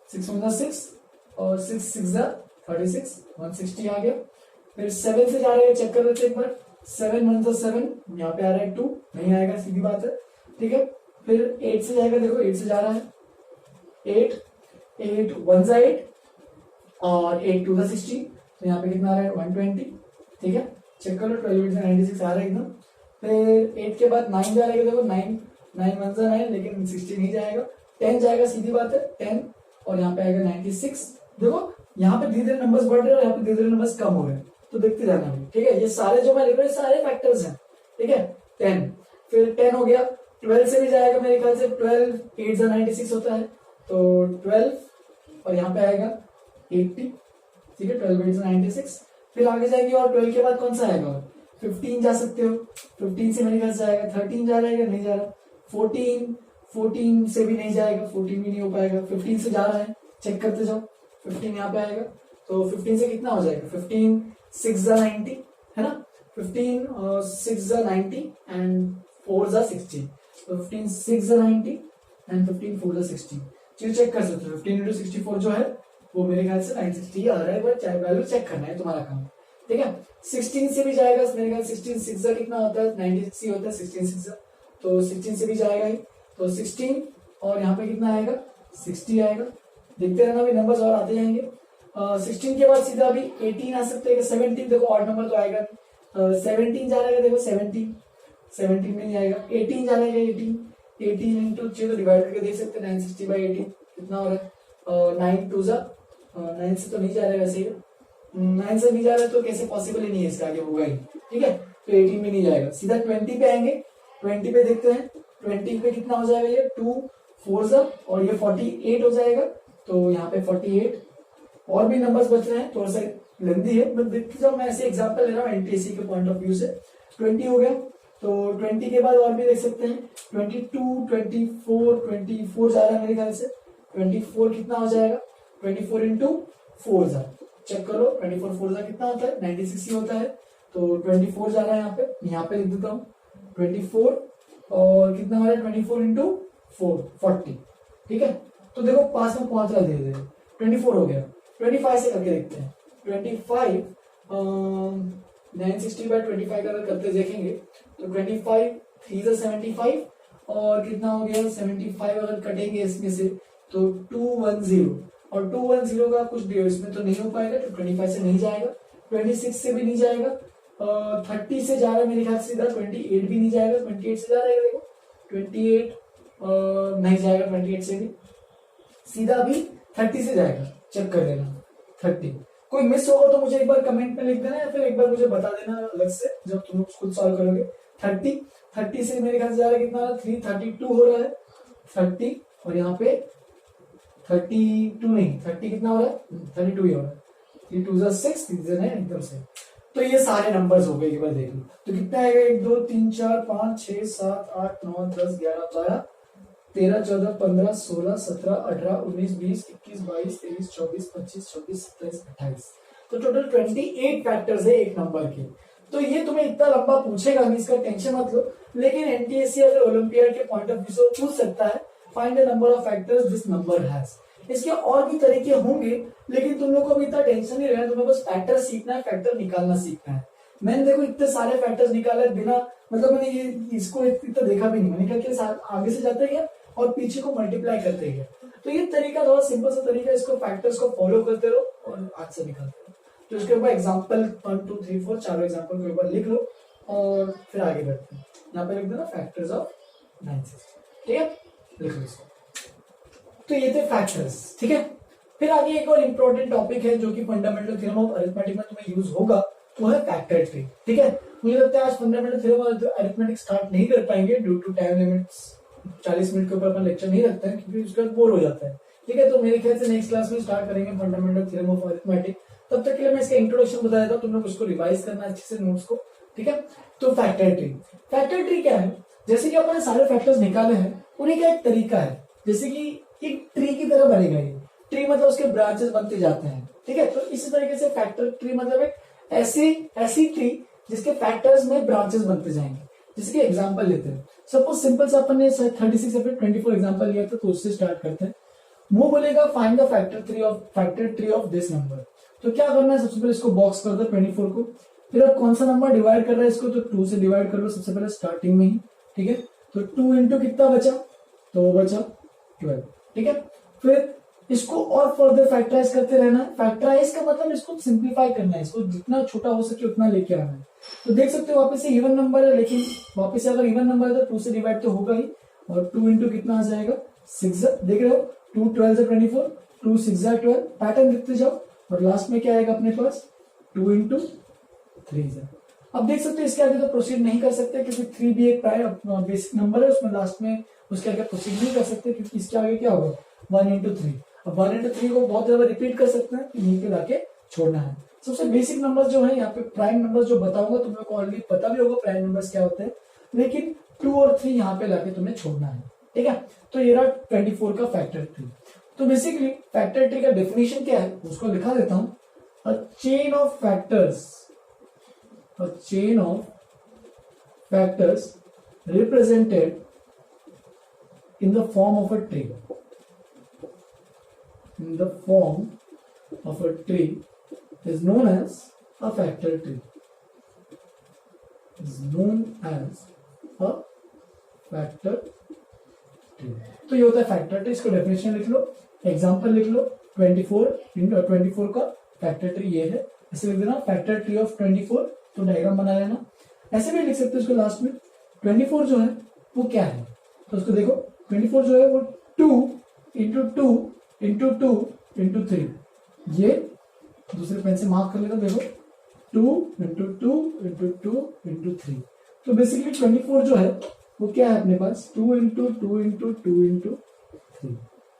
[SPEAKER 1] 6 1 6 और 6 6 36, 160 आ गया। फिर 7 से जा रहा है, चेक कर लेते एक बार, 7 1 7, यहाँ पे आ रहा है 2, नहीं आएगा, सीधी बात है, ठीक है। फिर 8 से जाएगा, देखो 8 से जा रहा है, 8 8 1 8 और 8 2 60, तो यहाँ पे कितना आ रहा है 120, ठीक है, चेक कर लो, 12 से 96 आ रहा है एकदम। फिर 8 के बाद 9 जा रहा है, देखो 9 9 1 9, लेकिन 60 नहीं जाएगा, 10 जाएगा, सीधी बात है 10, और यहाँ पे आएगा 96। देखो यहाँ पे धीरे धीरे नंबर्स बढ़ रहे हैं और यहाँ पे धीरे धीरे नंबर्स कम हो रहे हैं, तो देखते जाना है, ठीक है। ये सारे जो मैं लिख रहा हूँ सारे फैक्टर्स हैं, ठीक है। 10, फिर 10 हो गया, 12 से भी जाएगा मेरे ख्याल से, 12 8 96 होता है, तो 12 और यहाँ पे आएगा 80, ठीक है, 12 8 96। फिर आगे जाएगी, और 12 के बाद कौन सा आएगा, और 15 जा सकते हो, 15 से मेरे ख्याल से आएगा, 13 जा रहा है, नहीं जा रहा, 14 से भी नहीं जाएगा, 14 भी नहीं हो पाएगा, 15 से जा रहा है, चेक करते जाओ, 15 यहाँ पे आएगा, तो 15 से कितना हो जाएगा, 15 6 जा 90 है ना, 15 6 जा 90 एंड 4 जा 16, तो 15 6 जा 90 एंड 15 4 जा 16। चलिए चेक कर सकते हो, 15 into 64 जो है वो मेरे ख्याल से 960 आ रहा है, बट वैल्यू चेक करना है तुम्हारा काम, ठीक है। 16 से भी जाएगा मेरे ख्याल, 16 6 जा कितना होता है, 96 होता है 16 6 जा, तो 16 से भी जाएगा ही, तो 16 और यहाँ पे कितना आएगा 60 आएगा। देखते रहना, अभी नंबर्स और आते जाएंगे। 16 के बाद सीधा अभी 18 आ सकते हैं, 17 देखो ऑड नंबर तो आएगा, 17 जा रहेगा, देखो 17 में नहीं आएगा, 18 जा रहेगा, 18 इंटू चलो डिवाइड करके देख सकते हैं, 960 बाई 18 कितना हो रहा है, 9 2 जा 9 से तो नहीं जा रहा है वैसे ही, 9 से नहीं जा रहा है तो कैसे पॉसिबल ही नहीं है, इसका आगे होगा ही, ठीक है। तो 18 में नहीं जाएगा, सीधा 20 पे आएंगे, 20 पे देखते हैं 20 पे कितना हो जाएगा, ये 2 4 जा और ये 48 हो जाएगा, तो यहाँ पे 48 और भी नंबर्स बच रहे हैं, थोड़ा सा लेंदी है बट देखते जाओ, मैं ऐसे एग्जांपल ले रहा हूँ एनटीएससी के पॉइंट ऑफ व्यू से। 20 हो गया, तो 20 के बाद और भी देख सकते हैं 22 24 जा रहा है मेरे ख्याल से, 24 कितना हो जाएगा, 24 इंटू 4 जा, चेक करो 24 4 जा कितना होता है, 96 ही होता है, तो 24 जा रहा है यहाँ पे लिख देता हूँ 24 और कितना हो रहा है 24 इंटू 4 40, ठीक है। तो देखो पास में पहुंच रहा है धीरे धीरे, 24 हो गया, 25 से करके देखते हैं, 25 960 बाई 25 का अगर करते देखेंगे तो 25 3 से 75 और कितना हो गया 75, अगर कटेंगे इसमें से तो 210 और 210 का कुछ इसमें तो नहीं हो पाएगा, तो 25 से नहीं जाएगा, 26 से भी नहीं जाएगा, 30 से जा रहा है मेरे ख्याल से सीधा, 28 भी नहीं जाएगा, 28 से जा रहा है देखो 28 नहीं जाएगा, 28 से भी सीधा भी 30 से जाएगा, चेक कर लेना 30। कोई मिस होगा तो मुझे एक बार कमेंट में लिख देना या फिर एक बार मुझे बता देना अलग से जब तुम खुद सॉल्व करोगे। 30 से मेरे ख्याल से जा रहा है कितना, 332 हो रहा है 30, और यहाँ पे 32 नहीं 30 कितना हो रहा है 32 ही हो रहा है, 3 2 6 3 है एकदम से। तो ये सारे नंबर्स हो गए, एक बार देख लो तो कितना आएगा, 1 2 3 4 5 6 7 8 9 10 11 12 13 14 15 16 17 18 19 20 21 22 23 24 25 26 27 28, तो टोटल 28 फैक्टर्स है एक नंबर के। तो ये तुम्हें इतना लंबा पूछेगा नहीं, इसका टेंशन मत लो, लेकिन एनटीएससी अगर ओलंपियाड के पॉइंट ऑफ व्यू से पूछ सकता है find the number of factors this number has. इसके और भी तरीके होंगे, लेकिन तुम लोग को अभी इतना टेंशन नहीं रहना, तुम्हें बस फैक्टर सीखना है, फैक्टर निकालना सीखना है। मैंने देखो इतने सारे फैक्टर्स निकाले बिना, मतलब मैंने ये इसको इतना देखा भी नहीं, मैंने क्या आगे से जाते गया और पीछे को मल्टीप्लाई करते गया। तो ये तरीका थोड़ा सिंपल सा तरीका, इसको फैक्टर्स को फॉलो करते रहो और आंसर निकालते रहो। तो इसके ऊपर एग्जांपल 1 2 3 4 चारों एग्जांपल को एक बार लिख लो और फिर आगे बढ़ते हैं। यहाँ पे लिख देना फैक्टर्स ऑफ 960, ठीक है, लिख लो इसको। तो ये थे फैक्टर्स, ठीक है। फिर आगे एक और इम्पोर्टेंट टॉपिक है जो कि फंडामेंटल थ्योरम ऑफ अरिथमेटिक में तुम्हें यूज होगा, वो है फैक्टर ट्री, ठीक है। मुझे लगता है आज fundamental theorem of arithmetic start नहीं कर पाएंगे due to time limits, 40 minute के ऊपर अपन लेक्चर नहीं रखते हैं क्योंकि उसका बोर हो जाता है, ठीक है। तो मेरे ख्याल से नेक्स्ट क्लास में स्टार्ट करेंगे फंडामेंटल थ्योरम ऑफ अरिथमेटिक। तब तक के लिए मैं इसका इंट्रोडक्शन बता देता हूँ, तुम लोग उसको रिवाइज करना अच्छे से नोट्स को, ठीक है। तो फैक्टर ट्री क्या है, जैसे कि अपने सारे फैक्टर्स निकाले हैं, उन्हीं का एक तरीका है, जैसे कि एक ट्री की तरह बनेगा। ये ट्री मतलब उसके ब्रांचेस बनते जाते हैं, ठीक है। तो इसी तरीके से फैक्टर ट्री मतलब एक ऐसी ट्री जिसके फैक्टर्स में ब्रांचेस बनते जाएंगे। जिसके एग्जांपल लेते हैं, सपोज सिंपल सा अपन ने 36 या फिर 24 एग्जांपल लिया था, तो उससे स्टार्ट करते हैं। वो बोलेगा find the factor tree of this number. तो क्या करना है, सबसे पहले इसको बॉक्स कर दो 24 को, फिर अब कौन सा नंबर डिवाइड कर रहा है इसको, तो 2 से डिवाइड कर लो सबसे पहले स्टार्टिंग में ही, ठीक है। तो 2 इंटू कितना बचा, तो बचा 12, ठीक है। फिर इसको और फर्दर फैक्टराइज करते रहना है। फैक्टराइज का मतलब इसको सिंप्लीफाई करना है, इसको जितना छोटा हो सके उतना लेके आना है। तो देख सकते हो वापस से इवन नंबर है, लेकिन वापस से अगर इवन नंबर है तो 2 से डिवाइड तो होगा ही, और 2 इंटू कितना आ जाएगा 6, देख रहे हो 2 12 से 24, 2 6 12, पैटर्न देखते जाओ, और लास्ट में क्या आएगा अपने पास 2 इंटू 3। अब देख सकते हो इसके आगे तो प्रोसीड नहीं कर सकते क्योंकि 3 भी एक बेसिक नंबर है, उसमें लास्ट में उसके आगे प्रोसीड नहीं कर सकते क्योंकि इसके आगे क्या होगा 1 इंटू 3। अब 1 इंटू 3 को बहुत ज्यादा रिपीट कर सकते हैं, यहीं पे लाके छोड़ना है। सबसे बेसिक नंबर जो है यहाँ पे प्राइम नंबर जो बताऊंगा तुम लोग को ऑलरेडी पता भी होगा प्राइम नंबर्स क्या होते हैं, लेकिन 2 और 3 यहाँ पे लाके तुम्हें छोड़ना है, ठीक है। तो ये रहा 24 का फैक्टर ट्री। तो बेसिकली फैक्टर ट्री का डेफिनेशन क्या है उसको लिखा देता हूँ। a chain of factors represented in the form of a tree. In the form of a tree is known as a factor tree. Is known as a factor tree. तो ये होता है फैक्टर ट्री. इसको definition लिख लो, example लिख लो. 24 का factor tree ये है. ऐसे लिख देना फैक्टर ट्री ऑफ 24. तो डायग्राम बना लेना. ऐसे भी लिख सकते हो इसको लास्ट में. 24 जो है वो क्या है, तो उसको देखो 24 जो है वो 2 इंटू 2 इंटू 2 इंटू 3. ये दूसरे पेन से मार्क कर लेना. देखो 2 इंटू 2 इंटू 2 इंटू 3. तो बेसिकली 24 जो है वो क्या है अपने पास 2 इंटू 2 इंटू 2 इंटू 3.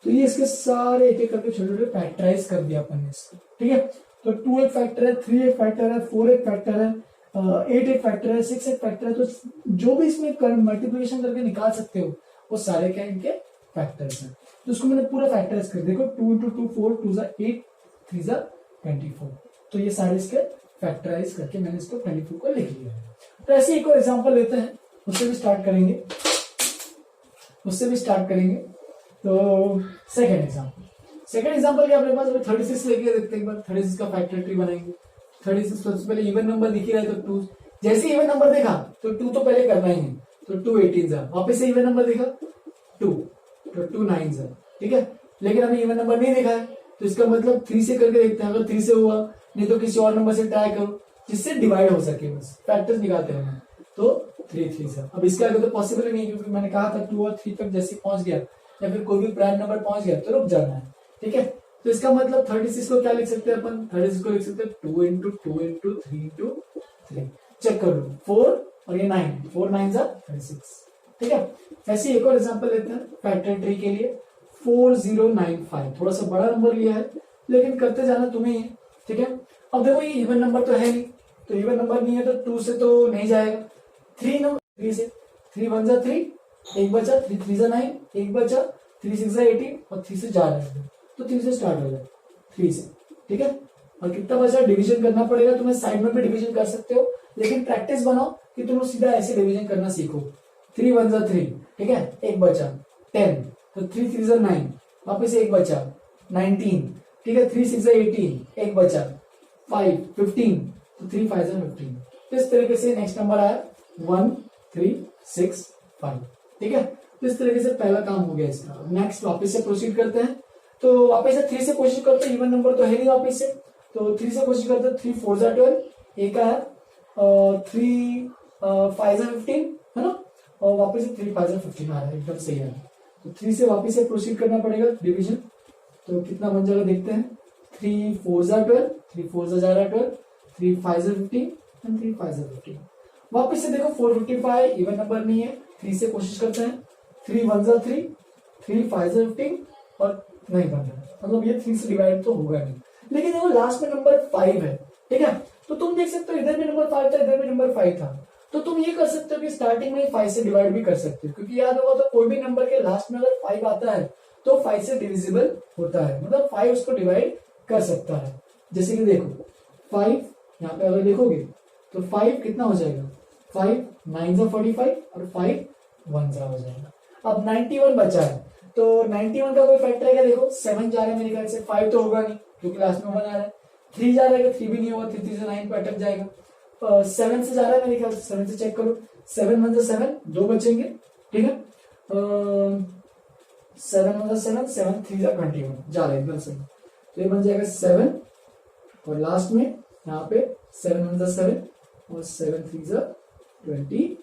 [SPEAKER 1] तो ये इसके सारे एक एक करके छोटे छोटे फैक्टराइज कर दिया अपन ने इसको. ठीक है. तो 2 एक फैक्टर है, 3 एक फैक्टर है, 4 एक फैक्टर है, 8 एक फैक्टर है, 6 एक फैक्टर है. तो जो भी इसमें मल्टीप्लिकेशन करके निकाल सकते हो वो सारे क्या इनके फैक्टर्स हैं. तो उसको मैंने पूरा फैक्टराइज कर. देखो 2 इंटू 2 4, 2 जा 8, 3 जा 24. तो ये सारे इसके फैक्टराइज करके मैंने इसको 24 को लिख लिया है. तो ऐसे एक और एग्जांपल लेते हैं, उससे भी स्टार्ट करेंगे. तो सेकंड एग्जांपल क्या अपने पास. अभी 36 लेके देखते हैं एक बार. 36 का फैक्टर ट्री बनाएंगे. 36 सबसे पहले इवन नंबर दिख ही रहा है तो 2. जैसे इवन नंबर देखा तो 2 तो पहले करना ही है. तो 2 18 जा. वापस से इवन नंबर देखा 2, तो 2 9 जा. ठीक है. लेकिन अभी इवन नंबर नहीं देखा है तो इसका मतलब 3 से करके देखते हैं. अगर 3 से हुआ, नहीं तो किसी और नंबर से ट्राई करो जिससे डिवाइड हो सके. बस फैक्टर्स निकालते हैं. तो 3 3 से. अब इसके आगे तो पॉसिबल ही नहीं, क्योंकि मैंने कहा था 2 और 3 तक जैसे पहुंच गया या फिर कोई भी प्राइम नंबर पहुंच गया तो रुक जाना है. ठीक है. तो इसका मतलब 36 को क्या लिख सकते हैं अपन. 36 को लिख सकते हैं 2 इंटू 2 इंटू 3 इंटू 3. चेक कर लो 4 और ये 9, 4 9 जा 36. ठीक है. ऐसे एक और एग्जांपल लेते हैं फैक्टर ट्री के लिए. 4095. थोड़ा सा बड़ा नंबर लिया है लेकिन करते जाना तुम्हें. ठीक है. अब देखो ये इवन नंबर तो है नहीं, तो इवन नंबर नहीं है तो 2 से तो नहीं जाएगा. 3 से 3 1 जा 3, एक बचा. 3 3 जा 9, एक बचा. 3 6 जा 18 और 3 से जा रहा है तो 3 से स्टार्ट हो जाए. 3 से. ठीक है. और कितना बचा डिवीजन करना पड़ेगा. तुम्हें साइड में भी डिवीजन कर सकते हो, लेकिन प्रैक्टिस बनाओ कि तुम सीधा ऐसे डिवीजन करना सीखो. 3 1 जा 3. ठीक है. एक बचा 10, तो 3 3 जा 9, वापिस एक बचा 19. ठीक है. 3 6 जा 18, एक बचा 5 15, तो 3 5 जा 15. तो इस तरीके से नेक्स्ट नंबर आया 1 3 6 5. ठीक है. तो इस तरीके से पहला काम हो गया इसका. नेक्स्ट वापस से प्रोसीड करते हैं. तो वापस से 3 से कोशिश करते हैं. इवन नंबर तो है नहीं वापस से, तो 3 से कोशिश करते हैं. 3 4 जा 12, एक आया. 3 5 जा 15 है ना, और वापस से 3 5 जा 15 आ रहा है. एकदम सही है. तो 3 से वापस से प्रोसीड करना पड़ेगा डिवीजन. तो कितना बन जाएगा देखते हैं. 3 4 जा 12, 3 4 जा रहा है 12, 3 5 जा 15 एंड 3 5 जा 15. वापस से देखो 455 इवन नंबर नहीं है. 3 से कोशिश करते हैं. 3 1 जा 3, 3 5 जा 15 और नहीं बन रहा. मतलब ये 3 से डिवाइड तो होगा नहीं. लेकिन देखो लास्ट में नंबर 5 है. ठीक है. तो तुम देख सकते हो इधर भी नंबर 5 था, इधर भी नंबर 5 था. तो तुम ये कर सकते हो कि स्टार्टिंग में 5 से डिवाइड भी कर सकते हो, क्योंकि याद होगा तो कोई भी नंबर के लास्ट में अगर 5 आता है तो 5 से डिविजिबल होता है. मतलब 5 उसको डिवाइड कर सकता है. जैसे कि देखो 5 यहाँ पे अगर देखोगे तो 5 कितना हो जाएगा. 5 9 जा 45 और 5 1 जा हो जाएगा. अब 91 बचा है. तो 91 का कोई फैक्टर है क्या. देखो 7 जा रहा है मेरे ख्याल से. 5 तो होगा नहीं क्योंकि लास्ट में 1 आ रहा है. 3 जा रहा है, 3 भी नहीं होगा. 3 3 से 9 पे अटक जाएगा. 7 से जा रहा है मेरे ख्याल से. 7 से चेक करो. 7 1 जा 7, 2 बचेंगे. ठीक है. 7 1 जा 7, 7 3 जा 21 जा रहा है एकदम सही. तो ये बन जाएगा 7 और लास्ट में यहाँ पे 7 1 जा 7 और 7 3 जा 21.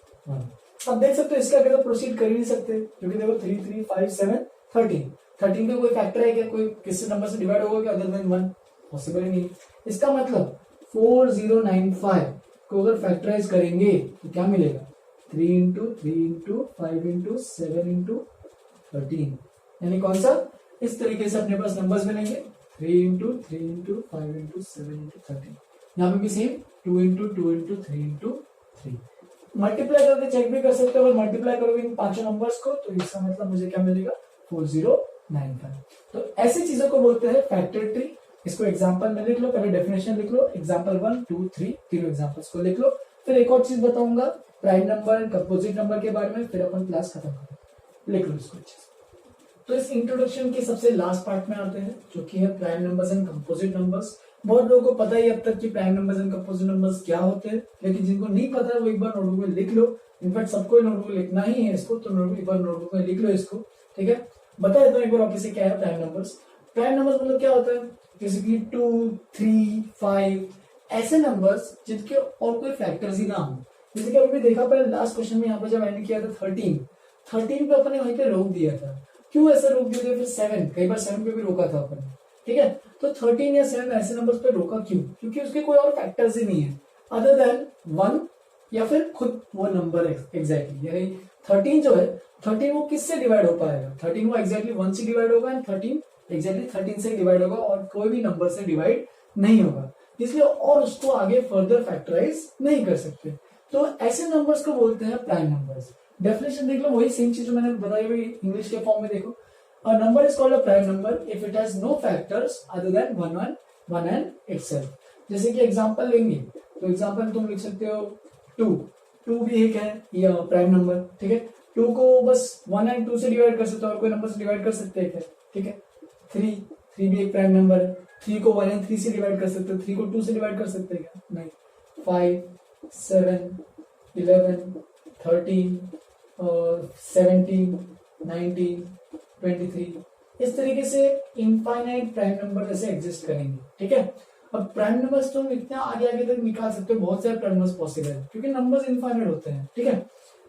[SPEAKER 1] अब देख सकते हो इसका अगर प्रोसीड कर ही नहीं सकते, क्योंकि देखो 3 3 5 7 13. 13 का कोई फैक्टर है क्या. कोई किसी नंबर से डिवाइड होगा क्या अदर देन 1. पॉसिबल ही नहीं. इसका मतलब 4095 को अगर फैक्टराइज करेंगे तो क्या मिलेगा. 3 इंटू 3 इंटू 5 इंटू 7 इंटू 13. यानी कौन सा. इस तरीके से अपने पास नंबर्स मिलेंगे. 3 इंटू 3 इंटू 5 इंटू 7 इंटू 13. यहाँ पे भी same 2 into 2 into 3 into 3. Multiply करके चेक भी कर सकते हो. अगर मल्टीप्लाई करोगे इन पांचों नंबर्स को तो इसका मतलब मुझे क्या मिलेगा 4095. तो ऐसी चीजों को बोलते हैं फैक्टर ट्री. इसको एग्जाम्पल में लिख लो, पहले डेफिनेशन लिख लो, एग्जाम्पल 1 2 3 तीनों एग्जाम्पल्स को लिख लो। फिर एक और चीज बताऊंगा prime number and composite number के बारे में, फिर अपन क्लास खत्म करेंगे। लिख लो इसको अच्छे से। तो इस इंट्रोडक्शन के सबसे लास्ट पार्ट में आते हैं जो कि है prime numbers and composite numbers. बहुत लोगों को पता ही अब तक कि prime numbers and composite numbers क्या होते हैं, लेकिन जिनको नहीं पता है वो एक बार नोटबुक में लिख लो। इनफैक्ट सबको नोटबुक में लिखना ही है इसको, तो एक बार नोटबुक में लिख लो इसको, ठीक है। बता देता हूँ एक बार ऑफिस से क्या है प्राइम नंबर्स। प्राइम नंबर्स मतलब क्या होता है, जैसे कि 2 3 5 ऐसे नंबर्स जिनके और कोई फैक्टर्स ही ना हो। जैसे कि अभी देखा पहले लास्ट क्वेश्चन में यहाँ पर जब मैंने किया था 13 पे अपने वहीं पे रोक दिया था। क्यों ऐसा रोक दिया था? फिर 7, कई बार 7 पे भी रोका था अपन, ठीक है। तो 13 या 7 ऐसे नंबर्स पे रोका क्यों? क्योंकि उसके कोई और फैक्टर्स ही नहीं है अदर देन 1 या फिर खुद वो नंबर एग्जैक्टली। यानी 13 जो है 13 वो किससे डिवाइड हो पाएगा? 13 वो एग्जैक्टली 1 से डिवाइड होगा एंड 13 एग्जैक्टली 13 से डिवाइड होगा और कोई भी नंबर से डिवाइड नहीं होगा, इसलिए और उसको आगे फर्दर फैक्टराइज नहीं कर सकते। तो ऐसे नंबर्स को बोलते हैं प्राइम नंबर्स। डेफिनेशन देख लो, वही सेम चीज जो मैंने बताई हुई इंग्लिश के फॉर्म में देखो। A number is called a prime number if it has no factors other than one and itself। जैसे कि एग्जांपल लेंगे तो एग्जांपल तुम लिख सकते हो 2 भी एक है या प्राइम नंबर, ठीक है। 2 को बस 1 एंड 2 से डिवाइड कर सकते हो और कोई नंबर से डिवाइड कर सकते हैं क्या? ठीक है। 3 भी एक प्राइम नंबर है। 3 को 1 एंड 3 से डिवाइड कर सकते हो, 3 को 2 से डिवाइड कर सकते हैं क्या? नहीं। 5 7 11 13 17 19 23 इस तरीके से इनफाइनाइट प्राइम नंबर जैसे एग्जिस्ट करेंगे, ठीक है। अब प्राइम नंबर्स तुम इतना आगे आगे तक निकाल सकते हो, बहुत सारे प्राइम नंबर्स पॉसिबल है क्योंकि नंबर्स इनफाइनाइट होते हैं, ठीक है।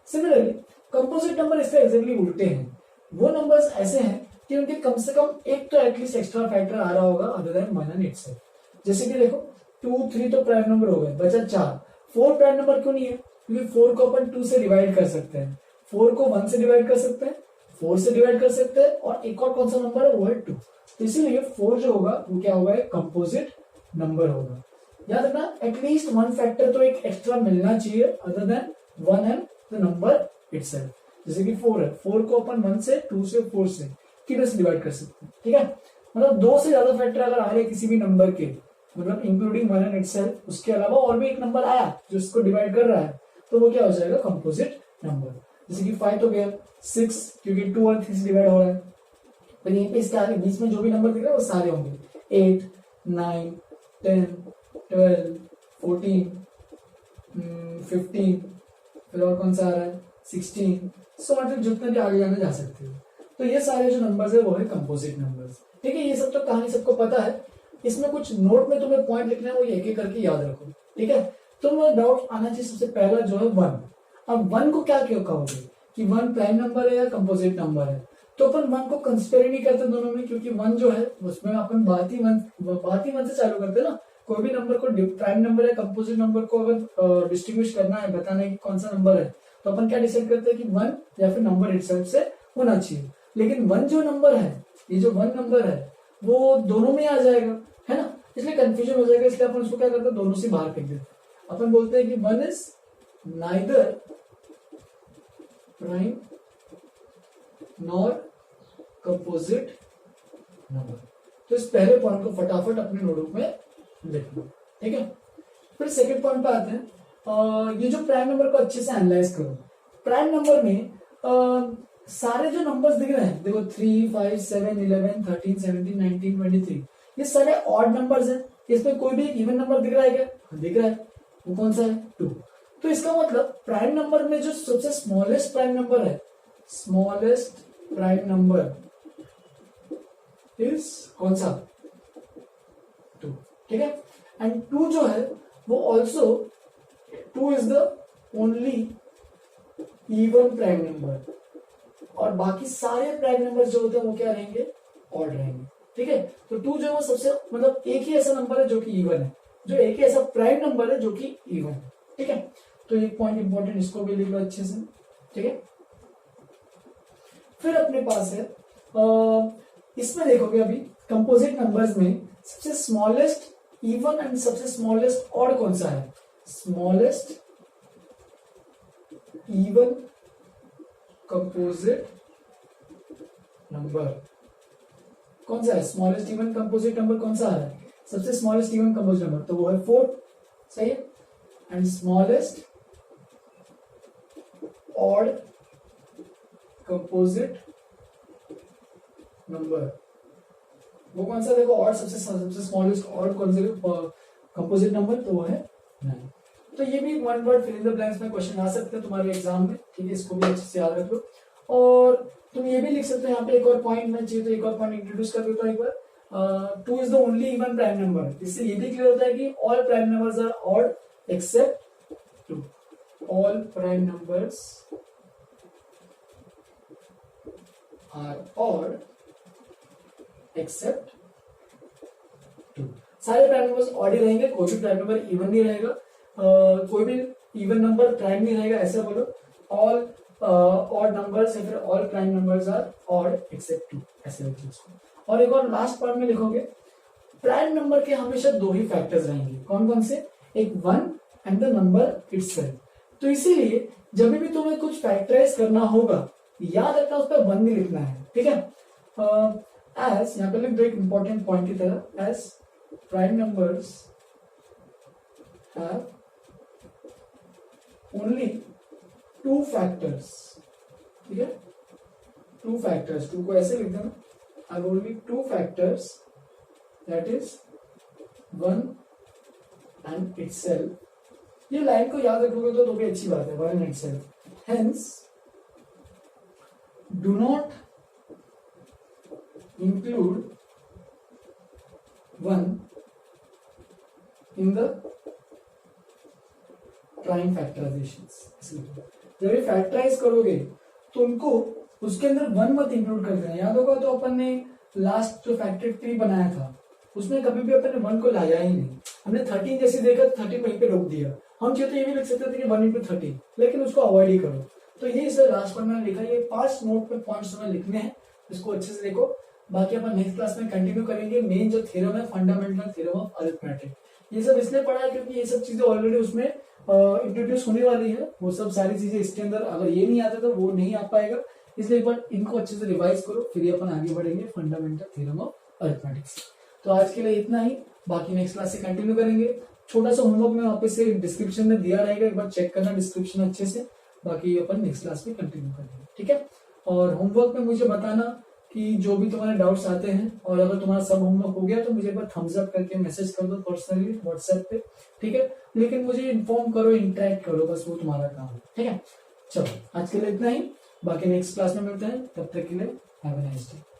[SPEAKER 1] सिमिलरली कंपोजिट नंबर इसके एग्जैक्टली उल्टे हैं। वो नंबर्स ऐसे हैं कि उनके कम से कम एक तो एटलीस्ट एक्स्ट्रा फैक्टर आ रहा होगा अदर देन 1 एंड इटसेल्फ। जैसे कि देखो 2 3 तो प्राइम नंबर हो गए, बचा 4। 4 प्राइम नंबर क्यों नहीं है? क्योंकि 4 को अपन 2 से डिवाइड कर सकते हैं, 4 को 1 से डिवाइड कर सकते हैं, 4 से डिवाइड कर सकते हैं और एक और कौन सा नंबर है वो है 2। तो इसीलिए 4 जो होगा वो क्या होगा? कंपोजिट नंबर होगा। याद रखना एटलीस्ट 1 फैक्टर तो एक एक्स्ट्रा मिलना चाहिए other than 1 and the number itself. जैसे कि 4 है, 4 को अपन 1 से 2 से 4 से कितने से डिवाइड कर सकते हैं, ठीक है। मतलब 2 से ज्यादा फैक्टर अगर आ रहे किसी भी नंबर के, मतलब इंक्लूडिंग 1 एंड इटसेल्फ, उसके अलावा और भी एक नंबर आया जो इसको डिवाइड कर रहा है, तो वो क्या हो जाएगा? Composite number. जैसे कि 5 हो गया, 6 क्योंकि 2 और 3 से डिवाइड हो रहा है। पर यहीं पे इसके आगे बीच में जो भी नंबर दिख रहा है वो सारे होंगे 8 9 10 12 14 15, फिर और कौन सा आ रहा है 16, सो मतलब जितने भी आगे जाने जा सकते हो। तो ये सारे जो नंबर्स है वो है कंपोजिट नंबर्स, ठीक है। ये सब तो कहानी सबको पता है। इसमें कुछ नोट में तुम्हें पॉइंट लिखना है, वो एक एक करके याद रखो, ठीक है। तुम्हें डाउट आना चाहिए सबसे पहला जो है 1। अब 1 को क्या क्यों कहोगे कि 1 प्राइम नंबर है या कंपोजिट नंबर है? तो अपन 1 को कंसिडर ही नहीं करते दोनों में, क्योंकि 1 जो है उसमें अपन बात ही 1 से चालू करते हैं ना। कोई भी नंबर को प्राइम नंबर या कंपोजिट नंबर को अगर डिस्टिंग्विश करना है, बताना है कि कौन सा नंबर है, तो अपन क्या डिसाइड करते हैं कि 1 या फिर नंबर इटसेल्फ से होना चाहिए। लेकिन 1 जो नंबर है, ये जो 1 नंबर है वो दोनों में आ जाएगा, है ना, इसलिए कंफ्यूजन हो जाएगा। इसलिए अपन उसको क्या करते हैं? दोनों से बाहर फेंक देते हैं। अपन बोलते हैं कि 1 is neither prime nor composite number. तो इस पहले पॉइंट को फटाफट अपने नोटबुक में लिख लो, ठीक है। फिर सेकंड पॉइंट पे आते हैं। ये जो प्राइम नंबर को अच्छे से एनालाइज करो। प्राइम नंबर में सारे जो नंबर्स दिख रहे हैं, देखो 3 5 7 11 13 17 19 23, ये सारे ऑड नंबर्स हैं। इसमें कोई भी इवन नंबर दिख रहा है क्या? दिख रहा है। वो कौन सा है? 2। तो इसका मतलब प्राइम नंबर में जो सबसे स्मॉलेस्ट प्राइम नंबर है, स्मॉलेस्ट प्राइम नंबर इज कौन सा? 2, ठीक है। एंड 2 जो है वो also 2 is the only even prime number, और बाकी सारे प्राइम नंबर जो होते हैं वो क्या रहेंगे? ऑड रहेंगे, ठीक है। तो 2 जो है वो सबसे मतलब एक ही ऐसा नंबर है जो कि इवन है, जो एक ही ऐसा प्राइम नंबर है जो कि इवन है, ठीक है। तो एक पॉइंट इंपॉर्टेंट, इसको भी लिख लो अच्छे से, ठीक है। फिर अपने पास है इसमें देखोगे अभी कंपोजिट नंबर्स में सबसे स्मॉलेस्ट इवन एंड सबसे स्मॉलेस्ट ऑड कौन सा है? स्मॉलेस्ट इवन कंपोजिट नंबर कौन सा है? स्मॉलेस्ट इवन कंपोजिट नंबर कौन सा है? सबसे स्मॉलेस्ट इवन कंपोज नंबर तो वो है 4, सही है। And smallest odd composite number वो कौन सा, देखो ऑड सबसे स्मॉलेस्ट ऑड कंपोजिट नंबर तो वो है 9। तो ये भी one word fill in the blanks में क्वेश्चन आ सकते हैं तुम्हारे एग्जाम में, ठीक है, इसको भी अच्छे से याद रख लो। और तुम ये भी लिख सकते हो यहाँ पे, एक और पॉइंट मैं चाहिए तो एक और पॉइंट इंट्रोड्यूस कर देता हूँ एक बार। 2 is the only even prime number. इससे ये भी क्लियर होता है कि all prime numbers are odd except 2। All prime numbers are odd except 2। सारे प्राइम नंबर्स ऑड ही रहेंगे, कोई भी प्राइम नंबर इवन नहीं रहेगा, कोई भी इवन नंबर प्राइम नहीं रहेगा, ऐसा बोलो। ऑल ऑड नंबर्स या फिर all prime numbers are odd except 2, ऐसे लिखो इसको। और एक और लास्ट पार्ट में लिखोगे प्राइम नंबर के हमेशा 2 ही फैक्टर्स रहेंगे, कौन कौन से, एक 1 एंड द नंबर इटसेल्फ। तो इसीलिए जब भी तुम्हें कुछ फैक्टराइज करना होगा याद रखना उस पर 1 नहीं लिखना है, ठीक है। एज यहाँ पे लिख दो एक इंपॉर्टेंट पॉइंट की तरह, as prime numbers have only 2 factors, ठीक है, 2 फैक्टर्स, 2 को ऐसे लिख देना, have only 2 factors that is 1 and itself. ये लाइन को याद रखोगे तो भी अच्छी बात है, 1 and itself. Hence do not include 1 in the prime factorizations। जब ये फैक्टराइज करोगे तो उनको उसके अंदर 1 मत इंक्लूड कर देना। याद होगा तो अपन ने लास्ट जो फैक्टर ट्री बनाया था उसमें कभी भी अपन ने 1 को लाया ही नहीं, हमने 13 जैसे देखा 30 वहीं पे रोक दिया। हम चाहे तो ये भी लिख सकते थे कि 1 into 30, लेकिन उसको अवॉइड ही करो। तो ये इस लास्ट पर मैंने लिखा, ये 5 नोट पे पॉइंट्स तुम्हें लिखने हैं, इसको अच्छे से देखो। बाकी अपन नेक्स्ट क्लास में कंटिन्यू करेंगे मेन जो थ्योरम है, फंडामेंटल थ्योरम ऑफ अरिथमेटिक। ये सब इसलिए पढ़ा है क्योंकि ये सब चीजें ऑलरेडी उसमें इंट्रोड्यूस होने वाली है, वो सब सारी चीजें इसके अंदर, अगर ये नहीं आता तो वो नहीं आ पाएगा, इसलिए एक बार इनको अच्छे से रिवाइज करो, फिर अपन आगे बढ़ेंगे फंडामेंटल थ्योरम ऑफ अरिथमेटिक्स। तो आज के लिए इतना ही, बाकी नेक्स्ट क्लास से कंटिन्यू करेंगे। छोटा सा होमवर्क में वापस से डिस्क्रिप्शन में दिया रहेगा, एक बार चेक करना डिस्क्रिप्शन अच्छे से, बाकी अपन नेक्स्ट क्लास में कंटिन्यू करेंगे, ठीक है। और होमवर्क में मुझे बताना कि जो भी तुम्हारे डाउट्स आते हैं, और अगर तुम्हारा सब होमवर्क हो गया तो मुझे एक बार थम्स अप करके मैसेज कर दो पर्सनली व्हाट्सएप पे, ठीक है। लेकिन मुझे इन्फॉर्म करो, इंटरेक्ट करो, बस वो तुम्हारा काम है, ठीक है। चलो आज के लिए इतना ही, बाकी नेक्स्ट क्लास में मिलते हैं, तब तक के लिए हैव अ नाइस डे।